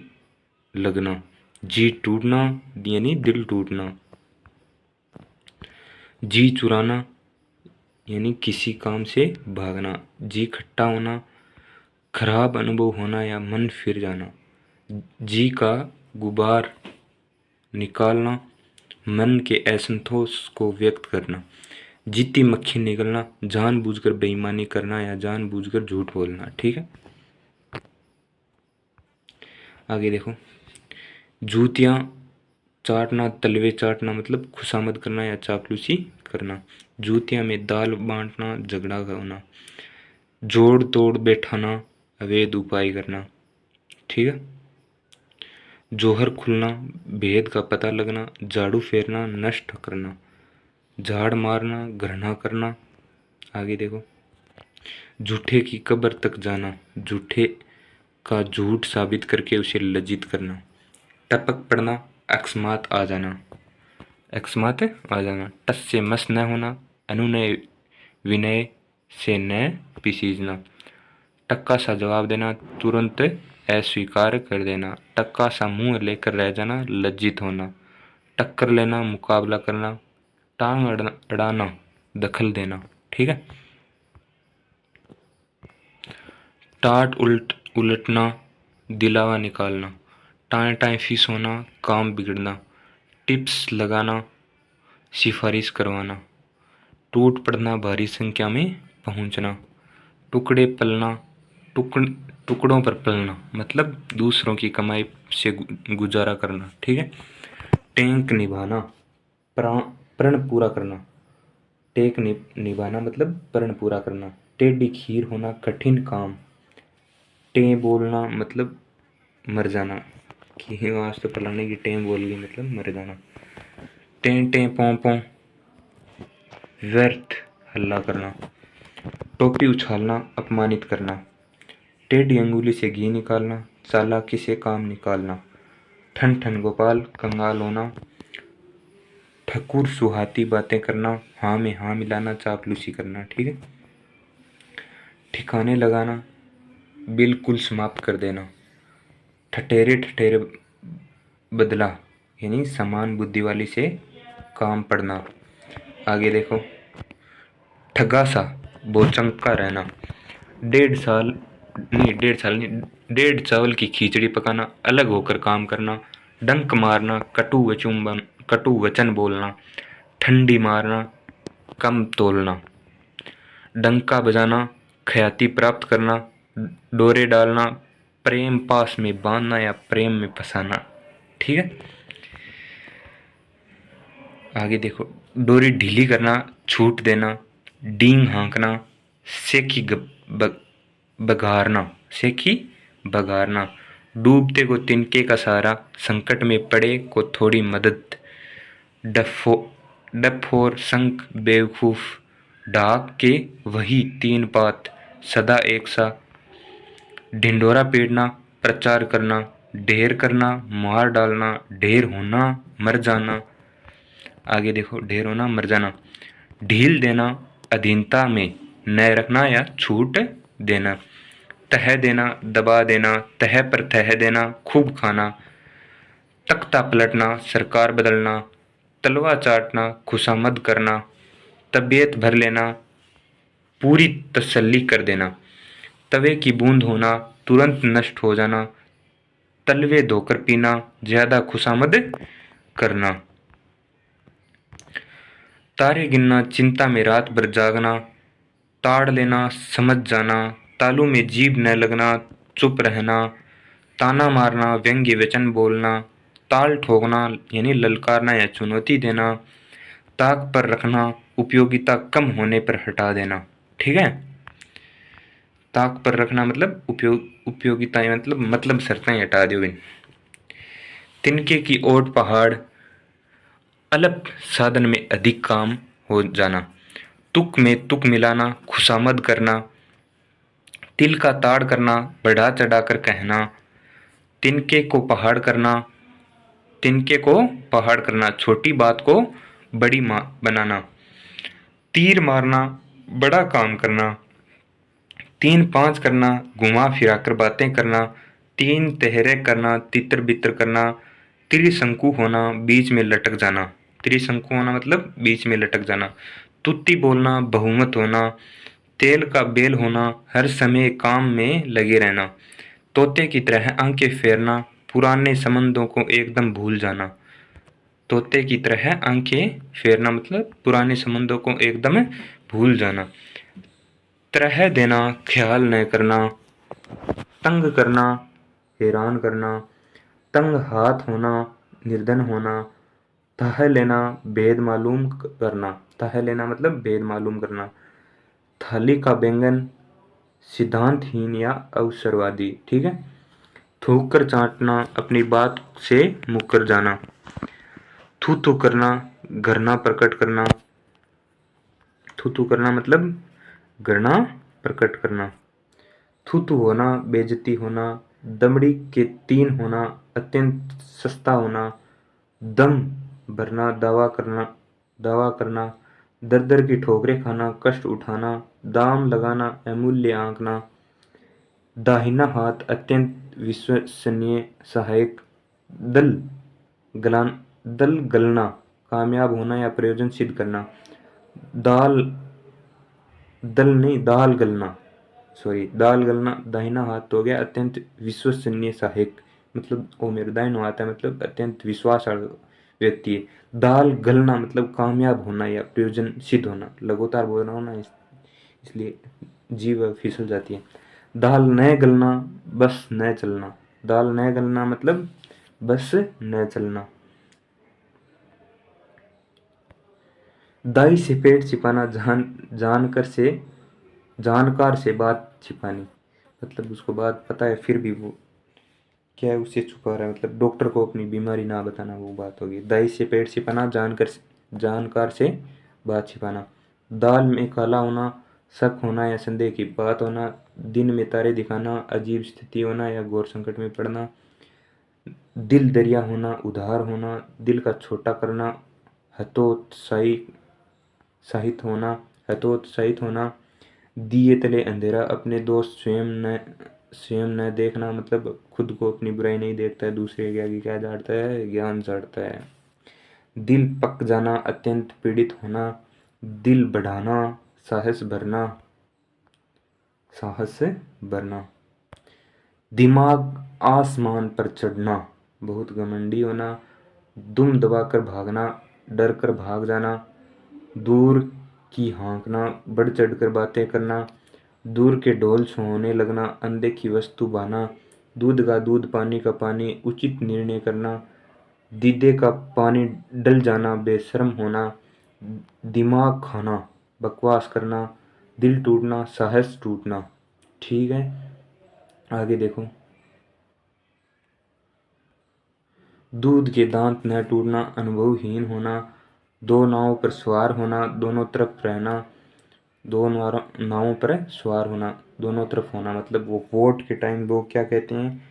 S1: लगना, जी टूटना यानी दिल टूटना, जी चुराना यानी किसी काम से भागना, जी खट्टा होना, खराब अनुभव होना या मन फिर जाना, जी का गुबार निकालना, मन के असंतोष को व्यक्त करना, जीती मक्खी निकलना, जानबूझकर बेईमानी करना या जानबूझकर झूठ बोलना। ठीक है। आगे देखो, जूतियाँ चाटना, तलवे चाटना मतलब खुशामद करना या चापलूसी करना, जूतियाँ में दाल बांटना, झगड़ा होना, जोड़ तोड़ बैठाना, अवैध उपाय करना। ठीक है। जोहर खुलना, भेद का पता लगना, झाड़ू फेरना, नष्ट करना, झाड़ मारना, घृणा करना। आगे देखो, झूठे की कब्र तक जाना, झूठे का झूठ साबित करके उसे लज्जित करना, टपक पड़ना, अकस्मात आ जाना, अकस्मात आ जाना, टस से मस न होना, अनुनय विनय से न पिसीजना, टक्का सा जवाब देना, तुरंत अस्वीकार कर देना, टक्का सा मुंह लेकर रह जाना, लज्जित होना, टक्कर लेना, मुकाबला करना, टांग अड़ाना, दखल देना। ठीक है। टाट उलटना, दिलावा निकालना। टाएं टाएं फीस होना, काम बिगड़ना। टिप्स लगाना, सिफारिश करवाना। टूट पड़ना, भारी संख्या में पहुंचना। टुकड़े पलना, टुकड़ों पर पलना मतलब दूसरों की कमाई से गुजारा करना। ठीक है। टेंक निभाना, प्रण पूरा करना। टेक निभाना मतलब प्रण पूरा करना। टेढ़ी खीर होना, कठिन काम। टे बोलना मतलब मर जाना, कि आज तो फलाने की टें बोल गई मतलब मर जाना। टें टें पों पों, व्यर्थ हल्ला करना। टोपी उछालना, अपमानित करना। टेढ़ी अंगुली से घी निकालना, चालाकी से काम निकालना। ठन ठन गोपाल, कंगाल होना। ठकुर सुहाती बातें करना, हाँ में हाँ मिलाना, चापलूसी करना। ठीक है। ठिकाने लगाना, बिल्कुल समाप्त कर देना। ठठेरे ठठेरे बदला, यानी समान बुद्धि वाली से काम पड़ना। आगे देखो। ठगा सा, बोचंका रहना। 1.5 साल नहीं, 1.5 साल नहीं, 1.5 चावल की खिचड़ी पकाना, अलग होकर काम करना। डंक मारना, कटु वचन बोलना। ठंडी मारना, कम तोलना। डंका बजाना, ख्याति प्राप्त करना। डोरे डालना, प्रेम पास में बांधना या प्रेम में फंसाना। ठीक है। आगे देखो। डोरी ढीली करना, छूट देना। डींग हाँकना, सेकी बघारना, सेकी बघारना। डूबते को तिनके का सहारा, संकट में पड़े को थोड़ी मदद। डफोर संक बेवकूफ, ढाक के वही 3 बात, सदा एक सा। ढिंडोरा पीटना, प्रचार करना। ढेर करना, मार डालना। ढेर होना, मर जाना। आगे देखो। ढेर होना, मर जाना। ढील देना, अधीनता में न रखना या छूट देना। तह देना, दबा देना। तह पर तह देना, खूब खाना। तख्ता पलटना, सरकार बदलना। तलवा चाटना, खुशामद करना। तबीयत भर लेना, पूरी तसल्ली कर देना। तवे की बूंद होना, तुरंत नष्ट हो जाना। तलवे धोकर पीना, ज्यादा खुशामद करना। तारे गिनना, चिंता में रात भर जागना। ताड़ लेना, समझ जाना। तालू में जीभ न लगना, चुप रहना। ताना मारना, व्यंग्य वचन बोलना। ताल ठोकना यानी ललकारना या चुनौती देना। ताक पर रखना, उपयोगिता कम होने पर हटा देना। ठीक है। ताक पर रखना मतलब उपयोगिताएं मतलब शर्तें हटा दो इन। तिनके की ओट पहाड़, अल्प साधन में अधिक काम हो जाना। तुक में तुक मिलाना, खुशामद करना। तिल का ताड़ करना, बढ़ा चढ़ाकर कहना। तिनके को पहाड़ करना, तिनके को पहाड़ करना, छोटी बात को बड़ी बनाना। तीर मारना, बड़ा काम करना। 3 5 करना, घुमा फिरा कर बातें करना। 3 तहरे करना, तितर बितर करना। त्रिशंकु होना, बीच में लटक जाना। त्रिशंकु होना मतलब बीच में लटक जाना। तुत्ती बोलना, बहुमत होना। तेल का बेल होना, हर समय काम में लगे रहना। तोते की तरह आंखें फेरना, पुराने संबंधों को एकदम भूल जाना। तोते की तरह आंखें फेरना मतलब पुराने संबंधों को एकदम भूल जाना। तरह देना, ख्याल न करना। तंग करना, हैरान करना। तंग हाथ होना, निर्धन होना। तह लेना, भेद मालूम करना। तह लेना मतलब भेद मालूम करना। थाली का व्यंजन, सिद्धांतहीन या अवसरवादी। ठीक है। थूक कर चाटना, अपनी बात से मुकर जाना। थू थू करना, घृणा प्रकट करना। थू थू करना मतलब घृणा प्रकट करना। थू थू होना, बेइज्जती होना। दमड़ी के 3 होना, अत्यंत सस्ता होना। दम भरना, दावा करना। दर दर की ठोकरें खाना, कष्ट उठाना। दाम लगाना, अमूल्य आंकना। दाहिना हाथ, अत्यंत विश्वसनीय सहायक। दल गलना, कामयाब होना या प्रयोजन सिद्ध करना। दाल दल नहीं, दाल गलना, सॉरी, दाल गलना दाहिना हाथ तो हो गया अत्यंत विश्वसनीय सहायक, मतलब वो मेरा दाहिना हाथ है, मतलब अत्यंत विश्वास व्यक्ति है। दाल गलना मतलब कामयाब होना या प्रयोजन सिद्ध होना, लगातार बोल रहा हूँ ना इसलिए जीभ फिसल जाती है। दाल न गलना, बस न चलना। दाल न गलना मतलब बस न चलना। दाई से पेट छिपाना, जानकार से बात छिपानी, मतलब उसको बात पता है फिर भी वो क्या है उससे छुपा रहा है, मतलब डॉक्टर को अपनी बीमारी ना बताना, वो बात होगी। दाई से पेट छिपाना, जानकार से बात छिपाना। दाल में काला होना, शक होना या संदेह की बात होना। दिन में तारे दिखाना, अजीब स्थिति होना या घोर संकट में पड़ना। दिल दरिया होना, उधार होना, दिल का छोटा करना। हतोत्साहित होना, हतोत्साहित होना। दिए तले अंधेरा, अपने दोस्त स्वयं न देखना, मतलब खुद को अपनी बुराई नहीं देखता है, दूसरे के आगे क्या झाड़ता है, ज्ञान झाड़ता है। दिल पक जाना, अत्यंत पीड़ित होना। दिल बढ़ाना, साहस भरना, साहस भरना। दिमाग आसमान पर चढ़ना, बहुत घमंडी होना। दुम दबाकर भागना, डर कर भाग जाना। दूर की हाँकना, बढ़ चढ़ कर बातें करना। दूर के ढोल सोने लगना, अनदेखी वस्तु बहाना। दूध का दूध, पानी का पानी, उचित निर्णय करना। दीदे का पानी डल जाना, बेशर्म होना। दिमाग खाना, बकवास करना। दिल टूटना, साहस टूटना। ठीक है, आगे देखो। दूध के दांत न टूटना, अनुभवहीन होना। दो नावों पर सवार होना, दोनों तरफ रहना। दो नावों पर सवार होना, दोनों तरफ होना, मतलब वो वोट के टाइम वो क्या कहते हैं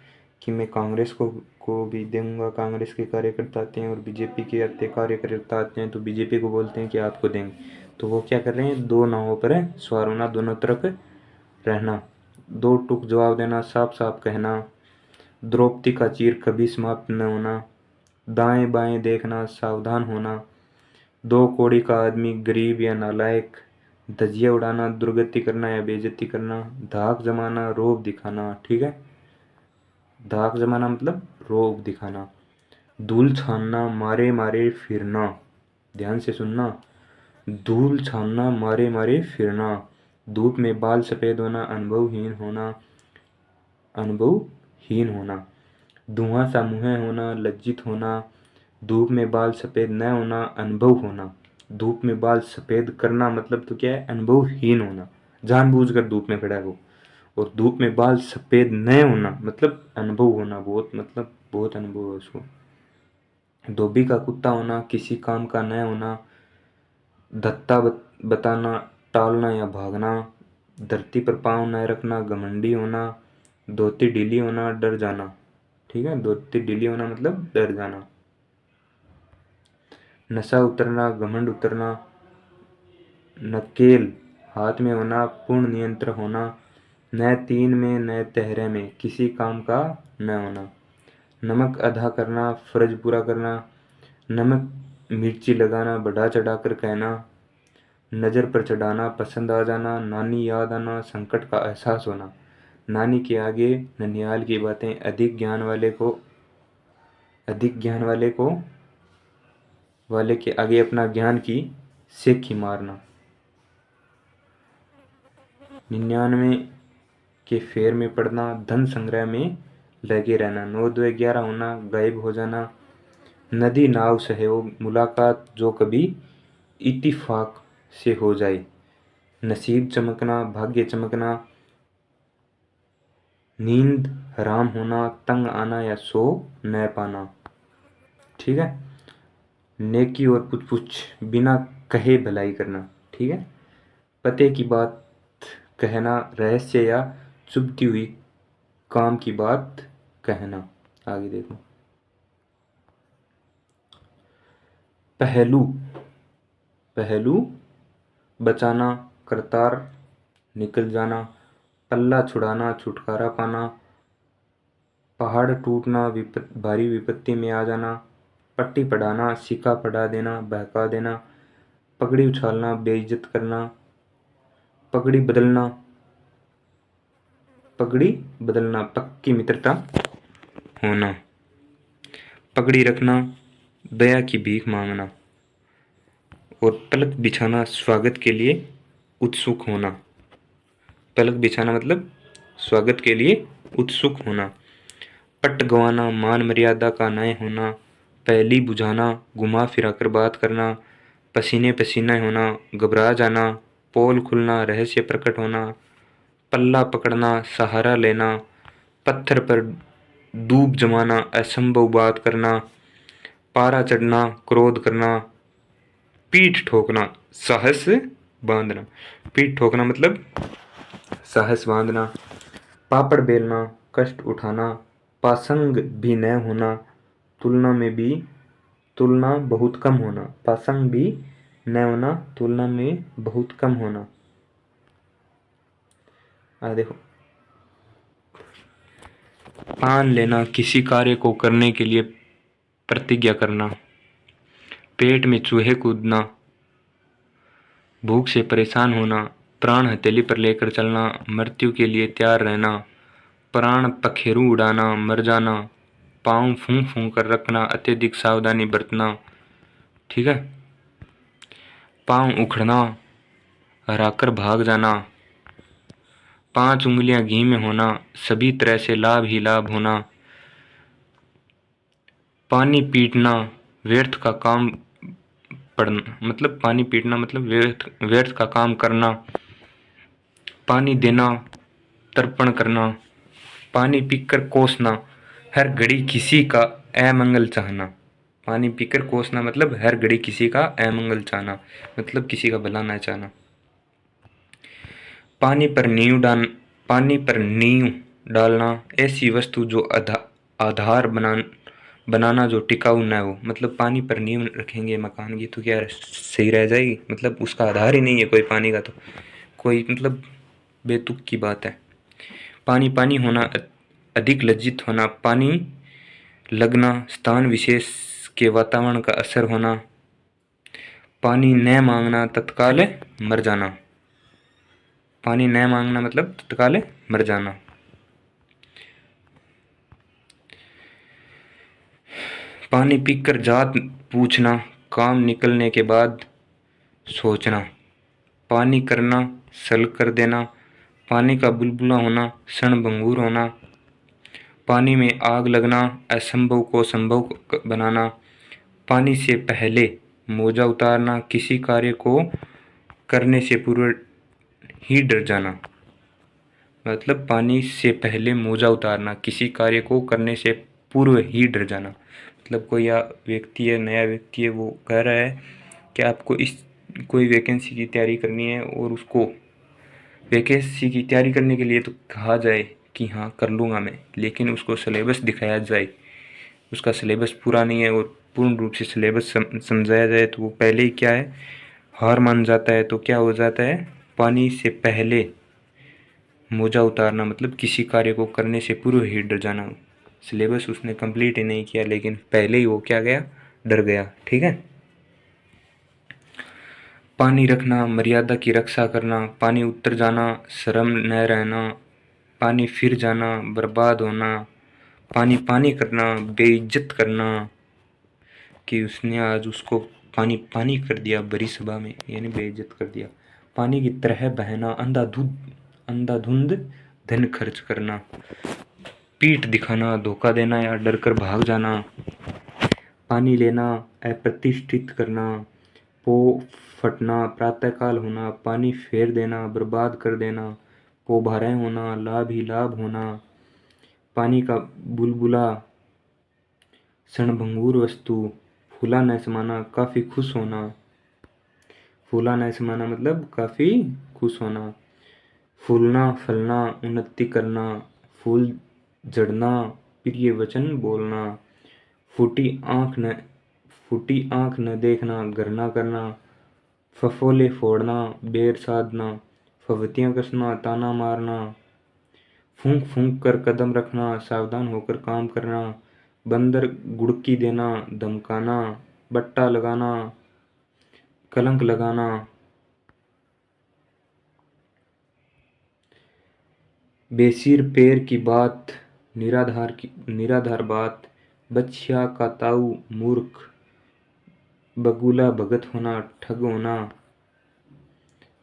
S1: कि मैं कांग्रेस को भी दूंगा, कांग्रेस के कार्यकर्ता आते हैं, और बीजेपी के आते कार्यकर्ता आते हैं तो बीजेपी को बोलते हैं कि आपको देंगे, तो वो क्या कर रहे हैं, दो नावों पर सवार होना, दोनों तरफ रहना। दो टूक जवाब देना, साफ साफ कहना। द्रौपदी का चीर कभी समाप्त न होना। दाएं बाएं देखना, सावधान होना। दो कौड़ी का आदमी, गरीब या नालायक। धजिया उड़ाना, दुर्गति करना या बेइज्जती करना। धाक जमाना, रोब दिखाना। ठीक है, धाक जमाना मतलब रोब दिखाना। धूल छानना, मारे मारे फिरना, ध्यान से सुनना। धूल छानना, मारे मारे फिरना। धूप में बाल सफेद होना, अनुभवहीन होना। धुआं सा मुँह होना, लज्जित होना। धूप में बाल सफेद न होना, अनुभव होना। धूप में बाल सफेद करना मतलब तो क्या है, अनुभवहीन होना, जानबूझकर धूप में खड़ा है वो। और धूप में बाल सफेद न होना मतलब अनुभव होना, बहुत मतलब बहुत अनुभव है उसको। धोबी का कुत्ता होना, किसी काम का न होना। धत्ता बताना, टालना या भागना। धरती पर पाँव न रखना, घमंडी होना। धोती ढीली होना, डर जाना। ठीक है, धोती ढीली होना मतलब डर जाना। नशा उतरना, घमंड उतरना। नकेल हाथ में होना, पूर्ण नियंत्रण होना। न तीन में न तहरे में, किसी काम का न होना। नमक अदा करना, फर्ज पूरा करना। नमक मिर्ची लगाना, बढ़ा चढ़ा कर कहना। नज़र पर चढ़ाना, पसंद आ जाना। नानी याद आना, संकट का एहसास होना। नानी के आगे ननिहाल की बातें, अधिक ज्ञान वाले के आगे अपना ज्ञान की सेखी मारना। 99 के फेर में पड़ना, धन संग्रह में लगे रहना। 9 2 11 होना, गायब हो जाना। नदी नाव सहयोग, मुलाकात जो कभी इत्तिफाक से हो जाए। नसीब चमकना, भाग्य चमकना। नींद हराम होना, तंग आना या सो न पाना। ठीक है, नेकी और पुछ पुछ, बिना कहे भलाई करना। ठीक है, पते की बात कहना, रहस्य या चुभती हुई काम की बात कहना। आगे देखो। पहलू, पहलू बचाना, करतार निकल जाना। पल्ला छुड़ाना, छुटकारा पाना। पहाड़ टूटना, भारी विपत्ति में आ जाना। पट्टी पढ़ाना, सिक्का पढ़ा देना, बहका देना, पगड़ी उछालना, बेइज्जत करना, पगड़ी बदलना, पगड़ी बदलना, पक्की मित्रता होना, पगड़ी रखना, दया की भीख मांगना, और पलक बिछाना, स्वागत के लिए उत्सुक होना। पलक बिछाना मतलब स्वागत के लिए उत्सुक होना। पट गंवाना, मान मर्यादा का न होना, पहली बुझाना, घुमा फिरा कर बात करना, पसीने पसीना होना, घबरा जाना, पोल खुलना, रहस्य प्रकट होना, पल्ला पकड़ना, सहारा लेना, पत्थर पर डूब जमाना, असंभव बात करना, पारा चढ़ना, क्रोध करना, पीठ ठोकना, साहस बांधना। पीठ ठोकना मतलब साहस बांधना, पापड़ बेलना, कष्ट उठाना, पासंग भी न होना, तुलना में भी तुलना बहुत कम होना, पासंग भी न होना, तुलना में बहुत कम होना। देखो, पान लेना, किसी कार्य को करने के लिए प्रतिज्ञा करना, पेट में चूहे कूदना, भूख से परेशान होना, प्राण हथेली पर लेकर चलना, मृत्यु के लिए तैयार रहना, प्राण पखेरु उड़ाना, मर जाना, पाँव फूंक फूंक कर रखना, अत्यधिक सावधानी बरतना। ठीक है। पाँव उखड़ना, हराकर भाग जाना, 5 उंगलियां घी में होना, सभी तरह से लाभ ही लाभ होना, पानी पीटना, व्यर्थ का काम पड़ना मतलब पानी पीटना मतलब व्यर्थ का काम करना, पानी देना, तर्पण करना, पानी पीकर कोसना, हर घड़ी किसी का अमंगल चाहना। पानी पीकर कोसना मतलब हर घड़ी किसी का अमंगल चाहना, मतलब किसी का भला न चाहना। पानी पर नींव डालना, ऐसी वस्तु जो आधार बनाना जो टिकाऊ न हो। मतलब पानी पर नींव रखेंगे मकान की तो क्या सही रह जाएगी, मतलब उसका आधार ही नहीं है कोई पानी का, तो कोई मतलब बेतुक की बात है। पानी पानी होना, अधिक लज्जित होना, पानी लगना, स्थान विशेष के वातावरण का असर होना, पानी न मांगना, तत्काल मर जाना। पानी न मांगना मतलब तत्काल मर जाना। पानी पीकर जात पूछना, काम निकलने के बाद सोचना, पानी करना, सल कर देना, पानी का बुलबुला होना, क्षणभंगुर होना, पानी में आग लगना, असंभव को संभव बनाना, पानी से पहले मोजा उतारना, किसी कार्य को करने से पूर्व ही डर जाना। मतलब पानी से पहले मोजा उतारना, किसी कार्य को करने से पूर्व ही डर जाना। मतलब कोई व्यक्ति है, नया व्यक्ति है, वो कह रहा है कि आपको कोई वैकेंसी की तैयारी करनी है, और उसको वैकेंसी की तैयारी करने के लिए तो कहा जाए कि हाँ कर लूँगा मैं, लेकिन उसको सिलेबस दिखाया जाए, उसका सिलेबस पूरा नहीं है और पूर्ण रूप से सिलेबस समझाया जाए, तो वो पहले ही क्या है, हार मान जाता है। तो क्या हो जाता है, पानी से पहले मोजा उतारना मतलब किसी कार्य को करने से पूर्व ही डर जाना। सिलेबस उसने कंप्लीट ही नहीं किया, लेकिन पहले ही वो क्या गया, डर गया। ठीक है। पानी रखना, मर्यादा की रक्षा करना, पानी उतर जाना, शर्म न रहना, पानी फिर जाना, बर्बाद होना, पानी पानी करना, बेइज्जत करना, कि उसने आज उसको पानी पानी कर दिया बड़ी सभा में, यानी बेइज्जत कर दिया। पानी की तरह बहना, अंधाधुंध धन खर्च करना, पीठ दिखाना, धोखा देना या डर कर भाग जाना, पानी लेना, अप्रतिष्ठित करना, पो फटना, प्रातःकाल होना, पानी फेर देना, बर्बाद कर देना, पोभारें होना, लाभ ही लाभ होना, पानी का बुलबुला, क्षणभंगुर वस्तु, फूला न समाना, काफ़ी खुश होना। फूला न समाना मतलब काफ़ी खुश होना, फूलना फलना, उन्नति करना, फूल झड़ना, प्रिय वचन बोलना, फूटी आँख न देखना, घर न करना, फफोले फोड़ना, बेर साधना, फफतियाँ कसना, ताना मारना, फूंक फूंक कर कदम रखना, सावधान होकर काम करना, बंदर गुड़की देना, धमकाना, बट्टा लगाना, कलंक लगाना। बेसिर पैर की बात, निराधार बात, बछिया का ताऊ मूर्ख, बगुला भगत होना, ठग होना,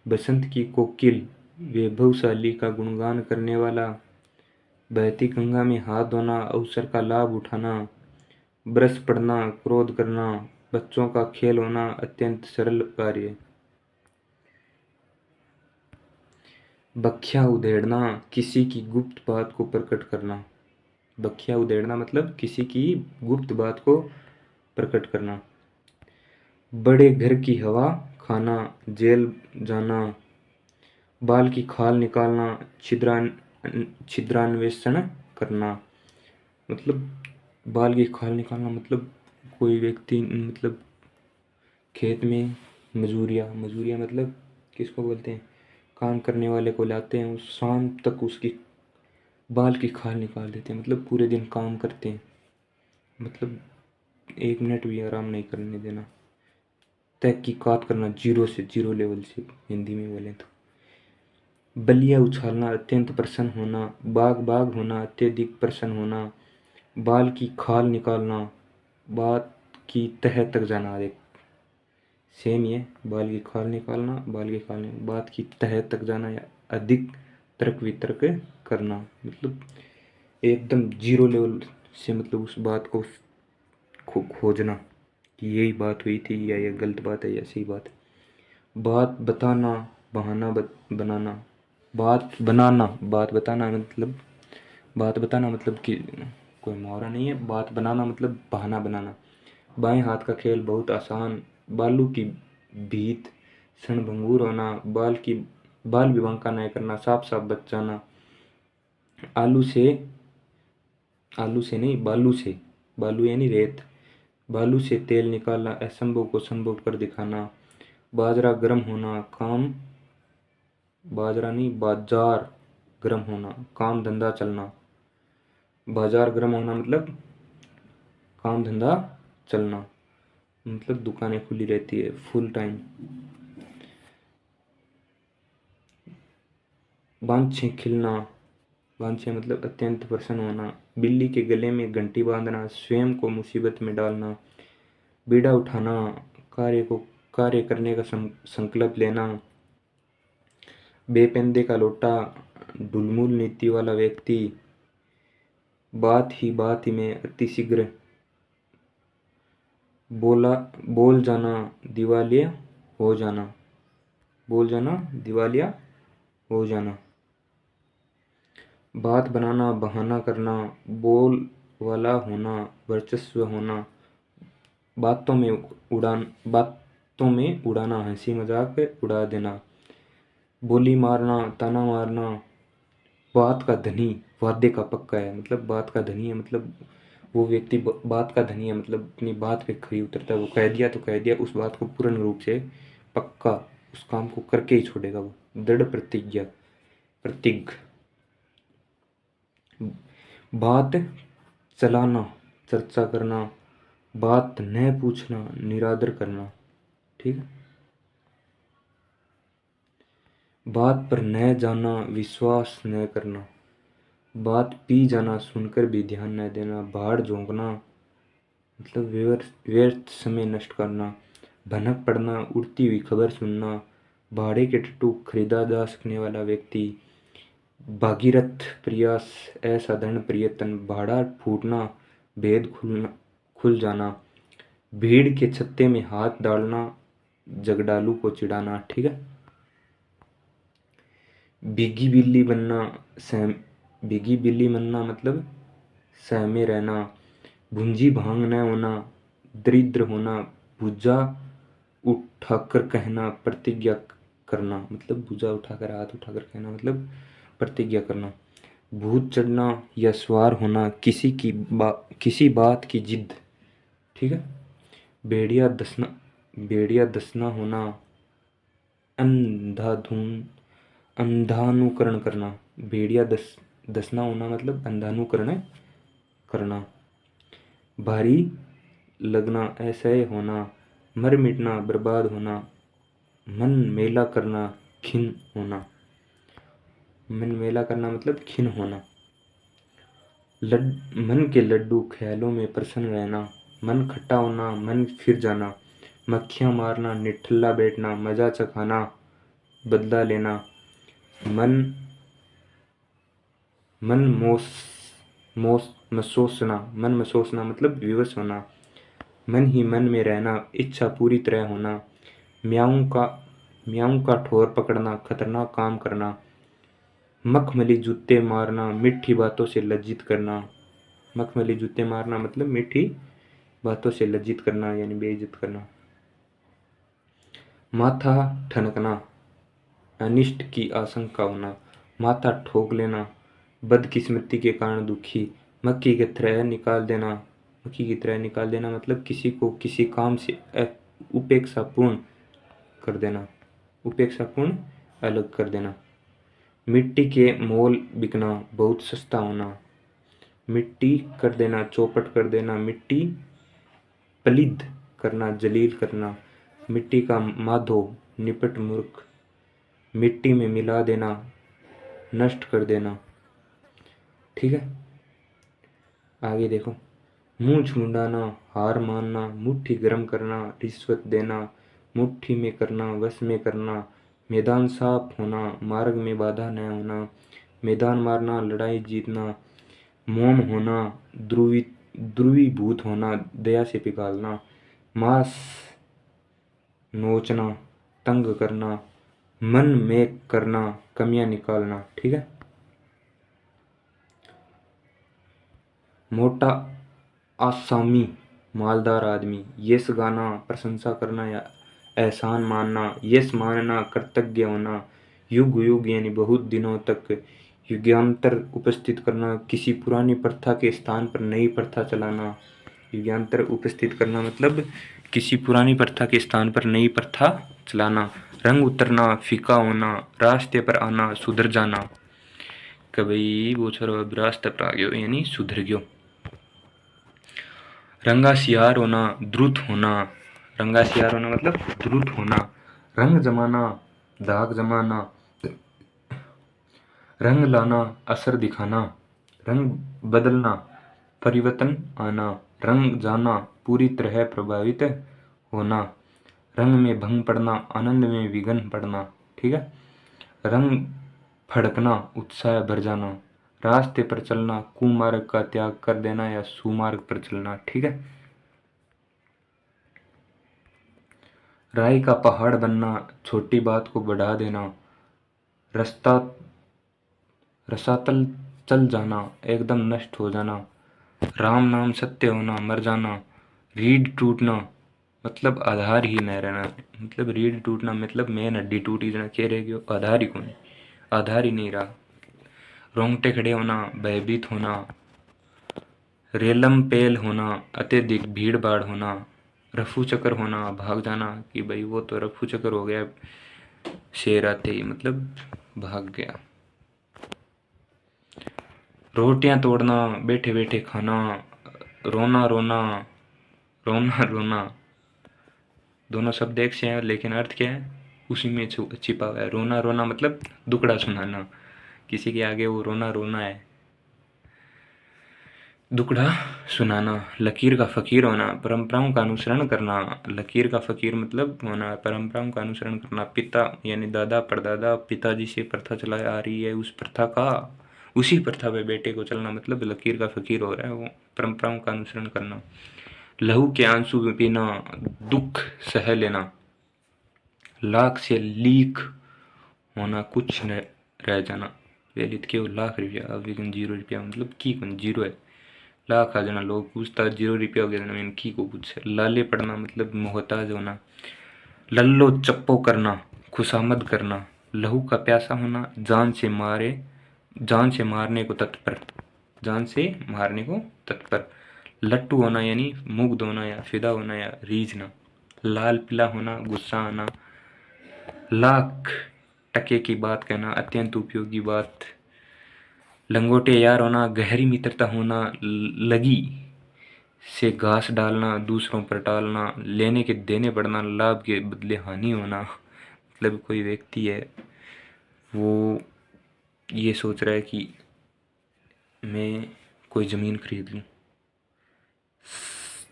S1: बसंत की कोकिल, वैभवशाली का गुणगान करने वाला, बहती गंगा में हाथ धोना, अवसर का लाभ उठाना, ब्रश पढ़ना, क्रोध करना, बच्चों का खेल होना, अत्यंत सरल कार्य। बखिया उधेड़ना, किसी की गुप्त बात को प्रकट करना। बखिया उधेड़ना मतलब किसी की गुप्त बात को प्रकट करना। बड़े घर की हवा खाना, जेल जाना, बाल की खाल निकालना, छिद्रान्वेषण करना। मतलब बाल की खाल निकालना मतलब कोई व्यक्ति मतलब खेत में मजूरिया मतलब किसको बोलते हैं, काम करने वाले को लाते हैं, उस शाम तक उसकी बाल की खाल निकाल देते हैं, मतलब पूरे दिन काम करते हैं, मतलब 1 मिनट भी आराम नहीं करने देना। तहकीकात करना, जीरो लेवल से हिंदी में बोले तो। बलिया उछालना, अत्यंत प्रसन्न होना, बाग होना, अत्यधिक प्रसन्न होना, बाल की खाल निकालना, बात की तह तक जाना। एक सेम ही है, बाल की खाल निकालना, बात की तह तक जाना या अधिक तर्क वितर्क करना, मतलब एकदम जीरो लेवल से, मतलब उस बात को खोजना कि यही बात हुई थी या ये गलत बात है या सही बात है। बात बताना, बहाना बनाना, बात बताना मतलब कि कोई मुहावरा नहीं है, बात बनाना मतलब बहाना बनाना। बाएं हाथ का खेल बहुत आसान, बालू की भीत, क्षणभंगुर होना, बाल विवाह का नहीं करना, साफ साफ बच जाना, आलू से नहीं बालू से, बालू यानी रेत, बालू से तेल निकालना, असंभव को संभव कर दिखाना, बाजरा गर्म होना, बाजरा नहीं बाजार गर्म होना, काम धंधा चलना। बाजार गर्म होना मतलब काम धंधा चलना, मतलब दुकानें खुली रहती है फुल टाइम। बांछे खिलना, बांछे मतलब अत्यंत प्रसन्न होना, बिल्ली के गले में घंटी बांधना, स्वयं को मुसीबत में डालना, बीड़ा उठाना, कार्य करने का संकल्प लेना, बेपंदे का लोटा, ढुलमुल नीति वाला व्यक्ति, बात ही में अतिशीघ्र बोल जाना, दिवालिया हो जाना, बात बनाना, बहाना करना, बोल वाला होना, वर्चस्व होना, बातों में उड़ाना, हंसी मजाक उड़ा देना, बोली मारना, ताना मारना, बात का धनी, वादे का पक्का है, मतलब बात का धनी है, मतलब वो व्यक्ति बात का धनी है, मतलब अपनी बात पे खरी उतरता है, वो कह दिया तो कह दिया, उस बात को पूर्ण रूप से पक्का उस काम को करके ही छोड़ेगा वो, दृढ़ प्रतिज्ञ। बात चलाना, चर्चा करना, बात न पूछना, निरादर करना, ठीक है। बात पर न जाना, विश्वास न करना, बात पी जाना, सुनकर भी ध्यान न देना, भाड़ झोंकना मतलब व्यर्थ समय नष्ट करना, भनक पड़ना, उड़ती हुई खबर सुनना, भाड़े के टट्टू खरीदा जा सकने वाला व्यक्ति, भागीरथ प्रयास, असाधारण प्रयत्न, भाड़ा फूटना, भेद खुल जाना, भीड़ के छत्ते में हाथ डालना, जगडालू को चिढ़ाना, ठीक है। भीगी बिल्ली बनना, भीगी बिल्ली बनना मतलब सहमे रहना, भुंजी भांग न होना, दरिद्र होना, भुजा उठाकर कहना, प्रतिज्ञा करना, मतलब भुजा उठाकर हाथ उठाकर कहना मतलब प्रतिज्ञा करना, भूत चढ़ना या सवार होना, किसी बात की जिद, ठीक है। भेड़िया दसना होना, अंधानुकरण करना, भेड़िया दसना होना मतलब अंधानुकरण करना, भारी लगना, असह्य होना, मर मिटना, बर्बाद होना, मन मेला करना, खिन होना। मन मेला करना मतलब खिन होना। मन के लड्डू ख्यालों में प्रसन्न रहना, मन खट्टा होना, मन फिर जाना, मक्खियाँ मारना, निठल्ला बैठना, मजा चखाना, बदला लेना, मन मन मोस मोस मसोसना, मन मसोसना मतलब विवश होना, मन ही मन में रहना, इच्छा पूरी तरह होना, म्याऊं का ठोर पकड़ना, खतरनाक काम करना, मखमली जूते मारना, मीठी बातों से लज्जित करना। मखमली जूते मारना मतलब मीठी बातों से लज्जित करना यानी बेइज्जत करना। माथा ठनकना, अनिष्ट की आशंका होना, माथा ठोक लेना, बदकिस्मती के कारण दुखी, मक्खी की तरह निकाल देना। मक्खी की तरह निकाल देना मतलब किसी को किसी काम से उपेक्षापूर्ण कर देना, उपेक्षापूर्ण अलग कर देना। मिट्टी के मोल बिकना, बहुत सस्ता होना, मिट्टी कर देना, चौपट कर देना, मिट्टी पलिद करना, जलील करना, मिट्टी का माधो, निपट मूर्ख, मिट्टी में मिला देना, नष्ट कर देना। ठीक है, आगे देखो। मुंह छुंडाना, हार मानना, मुट्ठी गर्म करना, रिश्वत देना, मुट्ठी में करना, वश में करना, मैदान साफ होना, मार्ग में बाधा न होना, मैदान मारना, लड़ाई जीतना, मोम होना, ध्रुवीभूत होना, दया से पिघालना, मांस नोचना, तंग करना, मन में करना, कमियां निकालना। ठीक है, मोटा आसामी, मालदार आदमी, यश गाना, प्रशंसा करना या एहसान मानना, यश मानना, कृतज्ञ होना, युग युग यानी बहुत दिनों तक, युगांतर उपस्थित करना, किसी पुरानी प्रथा के स्थान पर नई प्रथा चलाना। युगांतर उपस्थित करना मतलब किसी पुरानी प्रथा के स्थान पर नई प्रथा चलाना। रंग उतरना, फीका होना, रास्ते पर आना, सुधर जाना। कभी वो छोरो अब रास्ते पर आ गयो यानी सुधर गयो। रंगा सियार होना, द्रुत होना, रंगा सियार होना मतलब द्रुत होना, रंग जमाना, दाग जमाना, रंग लाना, असर दिखाना, रंग बदलना, परिवर्तन आना, रंग जाना, पूरी तरह प्रभावित होना, रंग में भंग पड़ना, आनंद में विघ्न पड़ना। ठीक है, रंग फड़कना, उत्साह भर जाना, रास्ते पर चलना, कुमार्ग का त्याग कर देना या सुमार्ग पर चलना। ठीक है, राई का पहाड़ बनना, छोटी बात को बढ़ा देना, रास्ता रसातल चल जाना, एकदम नष्ट हो जाना, राम नाम सत्य होना, मर जाना, रीढ़ टूटना मतलब आधार ही न रहना, मतलब रीढ़ टूटना मतलब मेन हड्डी टूटी जना कह रहे गयो, आधार ही कौन, आधार ही नहीं रहा। रोंगटे खड़े होना, भयभीत होना, रेलम पेल होना, अत्यधिक भीड़ भाड़ होना, रफू चक्कर होना, भाग जाना कि भाई वो तो रफू चक्कर हो गया, शेर आते ही मतलब भाग गया। रोटियां तोड़ना, बैठे बैठे खाना, रोना रोना, रोना रोना, दोनों शब्द एक से हैं लेकिन अर्थ क्या है उसी में छिपा हुआ है। रोना रोना मतलब दुखड़ा सुनाना, किसी के आगे वो रोना रोना है, दुखड़ा सुनाना। लकीर का फकीर होना, परंपराओं का अनुसरण करना, लकीर का फकीर मतलब होना परंपराओं का अनुसरण करना। पिता यानी दादा परदादा पिताजी से प्रथा चलाई आ रही है, उस प्रथा का उसी प्रथा पे बेटे को चलना मतलब लकीर का फकीर हो रहा है वो, परंपराओं का अनुसरण करना। लहू के आंसू पीना, दुख सह लेना, लाख से लीक होना, कुछ न रह जाना। वेलित के लाख रुपया, अब 0 रुपया मतलब की कौन जीरो है, लाख आ जाना, लोग पूछता 0 रुपया हो गया मैंने की को पूछ। लाले पड़ना मतलब मोहताज होना, लल्लो चप्पो करना, खुशामद करना, लहू का प्यासा होना, जान से मारने को तत्पर, जान से मारने को तत्पर। लट्टू होना यानी मुग्ध होना या फिदा होना या रीझना। लाल पीला होना, गुस्सा आना, लाख टके की बात कहना, अत्यंत उपयोगी बात। लंगोटे यार होना, गहरी मित्रता होना, लगी से घास डालना, दूसरों पर टालना, लेने के देने पड़ना, लाभ के बदले हानि होना। मतलब कोई व्यक्ति है, वो ये सोच रहा है कि मैं कोई ज़मीन खरीद लूँ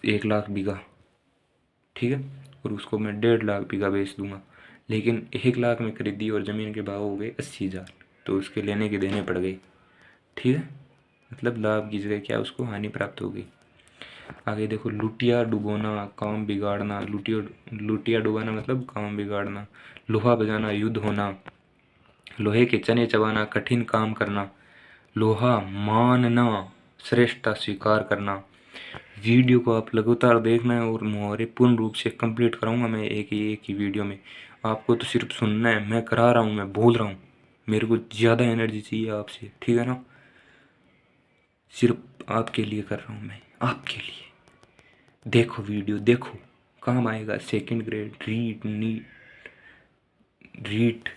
S1: 1 लाख बीघा, ठीक है, और उसको मैं 1.5 लाख बीघा बेच दूंगा। लेकिन 1 लाख में खरीदी और ज़मीन के भाव हो गए 80,000, तो उसके लेने के देने पड़ गए, ठीक है। मतलब लाभ की जगह क्या, उसको हानि प्राप्त हो गई। आगे देखो, लुटिया डुबोना, काम बिगाड़ना। लुटिया डुबाना मतलब काम बिगाड़ना। लोहा बजाना, युद्ध होना। लोहे के चने चबाना, कठिन काम करना। लोहा मानना, श्रेष्ठता स्वीकार करना। वीडियो को आप लगातार देखना है और मुहावरे पूर्ण रूप से कंप्लीट कराऊंगा मैं एक ही वीडियो में। आपको तो सिर्फ सुनना है, मैं करा रहा हूँ, मैं बोल रहा हूँ। मेरे को ज़्यादा एनर्जी चाहिए आपसे, ठीक है ना। सिर्फ आपके लिए कर रहा हूँ मैं, आपके लिए। देखो वीडियो, देखो, काम आएगा। Second grade, REET, NEET, REET,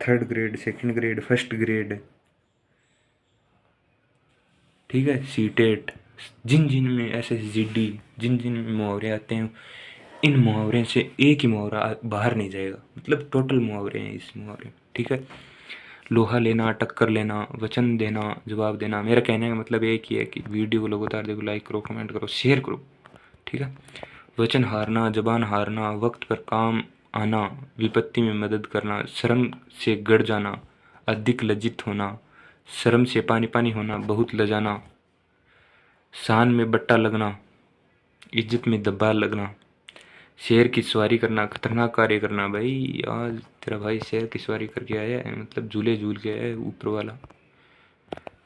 S1: third grade, second grade, first grade, ठीक है, सीटेट। जिन जिन में SSGD, जिन जिन में मुहावरे आते हैं, इन मुहावरे से एक ही मुहावरा बाहर नहीं जाएगा। मतलब टोटल मुहावरे हैं इस मुहावरे में, ठीक है। लोहा लेना, टक्कर लेना, वचन देना, जवाब देना। मेरा कहने का मतलब एक ही है कि वीडियो को लगातार देखो, लाइक करो, कमेंट करो, शेयर करो, ठीक है। वचन हारना, जबान हारना, वक्त पर काम आना, विपत्ति में मदद करना, शर्म से गड़ जाना, अधिक लज्जित होना, शर्म से पानी पानी होना, बहुत लजाना, शान में बट्टा लगना, इज्जत में दब्बा लगना, शेर की सवारी करना, खतरनाक कार्य करना। भाई आज तेरा भाई शेर की सवारी करके आया है, मतलब झूले झूल के आया है ऊपर वाला,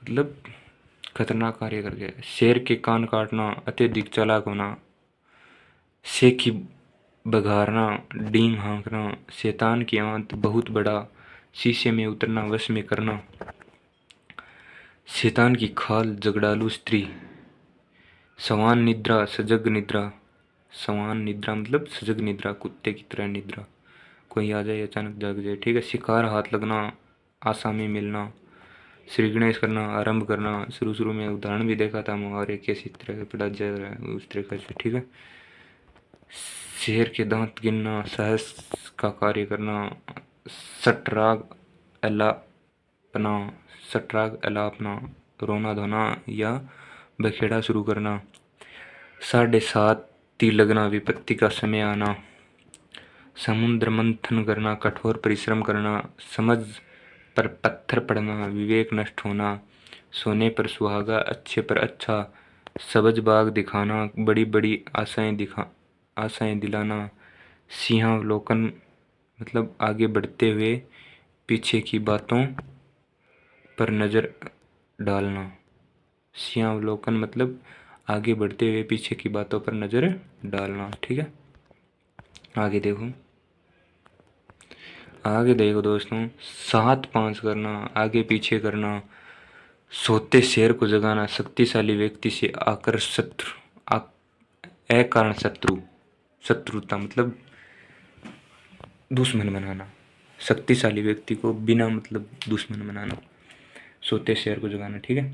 S1: मतलब खतरनाक कार्य करके आया है। शेर के कान काटना, अत्यधिक चालाक होना, सेखी बघारना, डींग हाँकना, शैतान की आंत बहुत बड़ा, शीशे में उतरना, वश में करना, शैतान की खाल, झगड़ालू स्त्री, सवान निद्रा, सजग निद्रा। सवान निद्रा मतलब सजग निद्रा, कुत्ते की तरह निद्रा, कोई आ जाए अचानक जाग जाए, ठीक है। शिकार, हाथ लगना, आसामी मिलना, श्री गणेश करना, आरंभ करना। शुरू शुरू में उदाहरण भी देखा था मुहावरे कैसी तरह पढ़ा जा रहा है उस तरीके से, ठीक है। शेर के दांत गिनना, साहस का कार्य करना, सटराग अलापना, सटराग अलापना, रोना धोना या बखेड़ा शुरू करना, 7:30 लगना, विपत्ति का समय आना, समुद्र मंथन करना, कठोर परिश्रम करना, समझ पर पत्थर पड़ना, विवेक नष्ट होना, सोने पर सुहागा, अच्छे पर अच्छा, सब्ज बाग दिखाना, बड़ी बड़ी आशाएं दिलाना, सिंहावलोकन मतलब आगे बढ़ते हुए पीछे की बातों पर नज़र डालना। सिंहावलोकन मतलब आगे बढ़ते हुए पीछे की बातों पर नज़र डालना, ठीक है। आगे देखो, आगे देखो दोस्तों, 7-5 करना, आगे पीछे करना, सोते शेर को जगाना, शक्तिशाली व्यक्ति से आकर अकारण शत्रुता मतलब दुश्मन बनाना, शक्तिशाली व्यक्ति को बिना मतलब दुश्मन बनाना, सोते शेर को जगाना, ठीक है।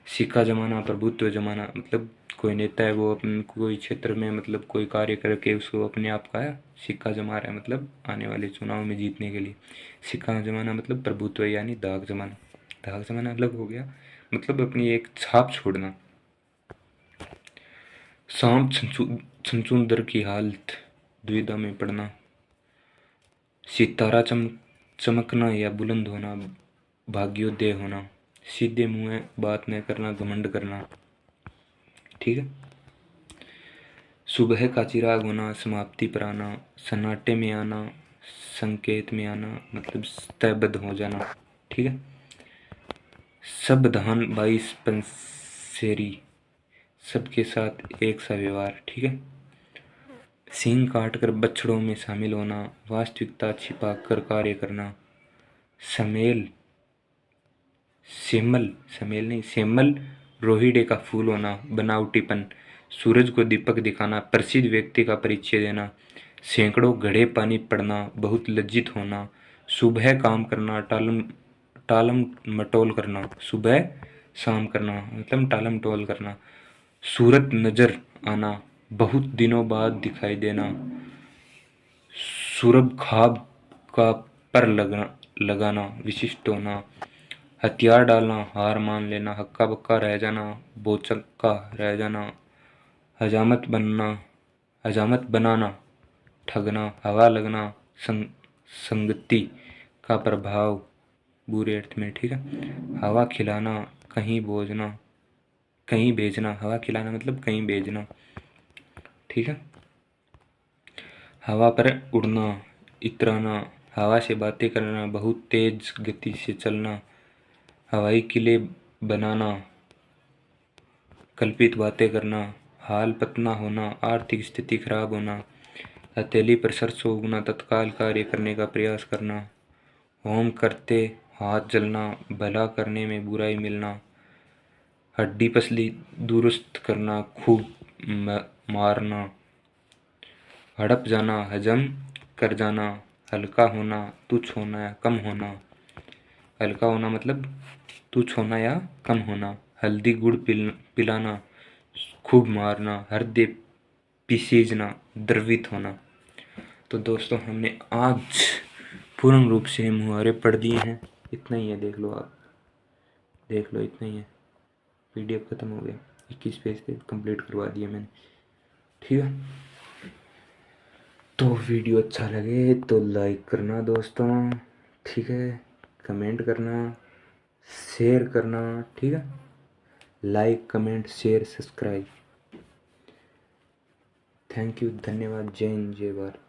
S1: सिक्का जमाना, प्रभुत्व जमाना मतलब कोई नेता है, वो अपने कोई क्षेत्र में मतलब कोई कार्य करके उसको अपने आप का सिक्का जमा रहा है, मतलब आने वाले चुनाव में जीतने के लिए। सिक्का जमाना मतलब प्रभुत्व, यानी दाग जमाना। दाग जमाना अलग हो गया, मतलब अपनी एक छाप छोड़ना। सांप छछूंदर की हालत, दुविधा में पड़ना। सितारा चमकना या बुलंद होना, भाग्योदय होना। सीधे मुंह बात न करना, घमंड करना, ठीक है। सुबह का चिराग होना, समाप्ति पर आना, सन्नाटे में आना, संकेत में आना मतलब स्तब्ध हो जाना, ठीक है। सब धान 22 पंसेरी, सबके साथ एक सा व्यवहार, ठीक है। सींग काटकर बछड़ों में शामिल होना, वास्तविकता छिपा कर कार्य करना। समेल सेमल समेल नहीं सेमल रोहिड़े का फूल होना, बनावटीपन। सूरज को दीपक दिखाना, प्रसिद्ध व्यक्ति का परिचय देना। सैकड़ों घड़े पानी पड़ना, बहुत लज्जित होना। सुबह काम करना, टालम मटोल करना, सुबह शाम करना मतलब टालम टोल करना। सूरत नजर आना, बहुत दिनों बाद दिखाई देना, सुरभ ख्वाब का पर लगाना, विशिष्ट होना, हथियार डालना, हार मान लेना, हक्का बक्का रह जाना, बोचक्का रह जाना, हजामत बनना, हजामत बनाना, ठगना, हवा लगना, संगति का प्रभाव बुरे अर्थ में, ठीक है। हवा खिलाना, कहीं बोझना, कहीं भेजना, हवा खिलाना मतलब कहीं भेजना, ठीक है। हवा पर उड़ना, इतराना, हवा से बातें करना, बहुत तेज गति से चलना, हवाई किले बनाना, कल्पित बातें करना, हाल पतना होना, आर्थिक स्थिति खराब होना, हथेली पर सरसों उगना, तत्काल कार्य करने का प्रयास करना, होम करते हाथ जलना, भला करने में बुराई मिलना, हड्डी पसली दुरुस्त करना, खूब मारना, हड़प जाना, हजम कर जाना, हल्का होना, तुच्छ होना या कम होना, हल्का होना मतलब तुच्छ होना या कम होना, हल्दी गुड़ पिलाना, खूब मारना, हृदय पिसीजना, द्रवित होना। तो दोस्तों हमने आज पूर्ण रूप से मुहावरे पढ़ दिए हैं। इतना ही है, देख लो आप, देख लो इतना ही है। PDF खत्म हो गया, 21 पेज थे, कंप्लीट करवा दिया मैंने, ठीक है। तो वीडियो अच्छा लगे तो लाइक करना दोस्तों, ठीक है, कमेंट करना, शेयर करना, ठीक है। Like comment share subscribe. Thank you, धन्यवाद, जय हिंद जय भारत।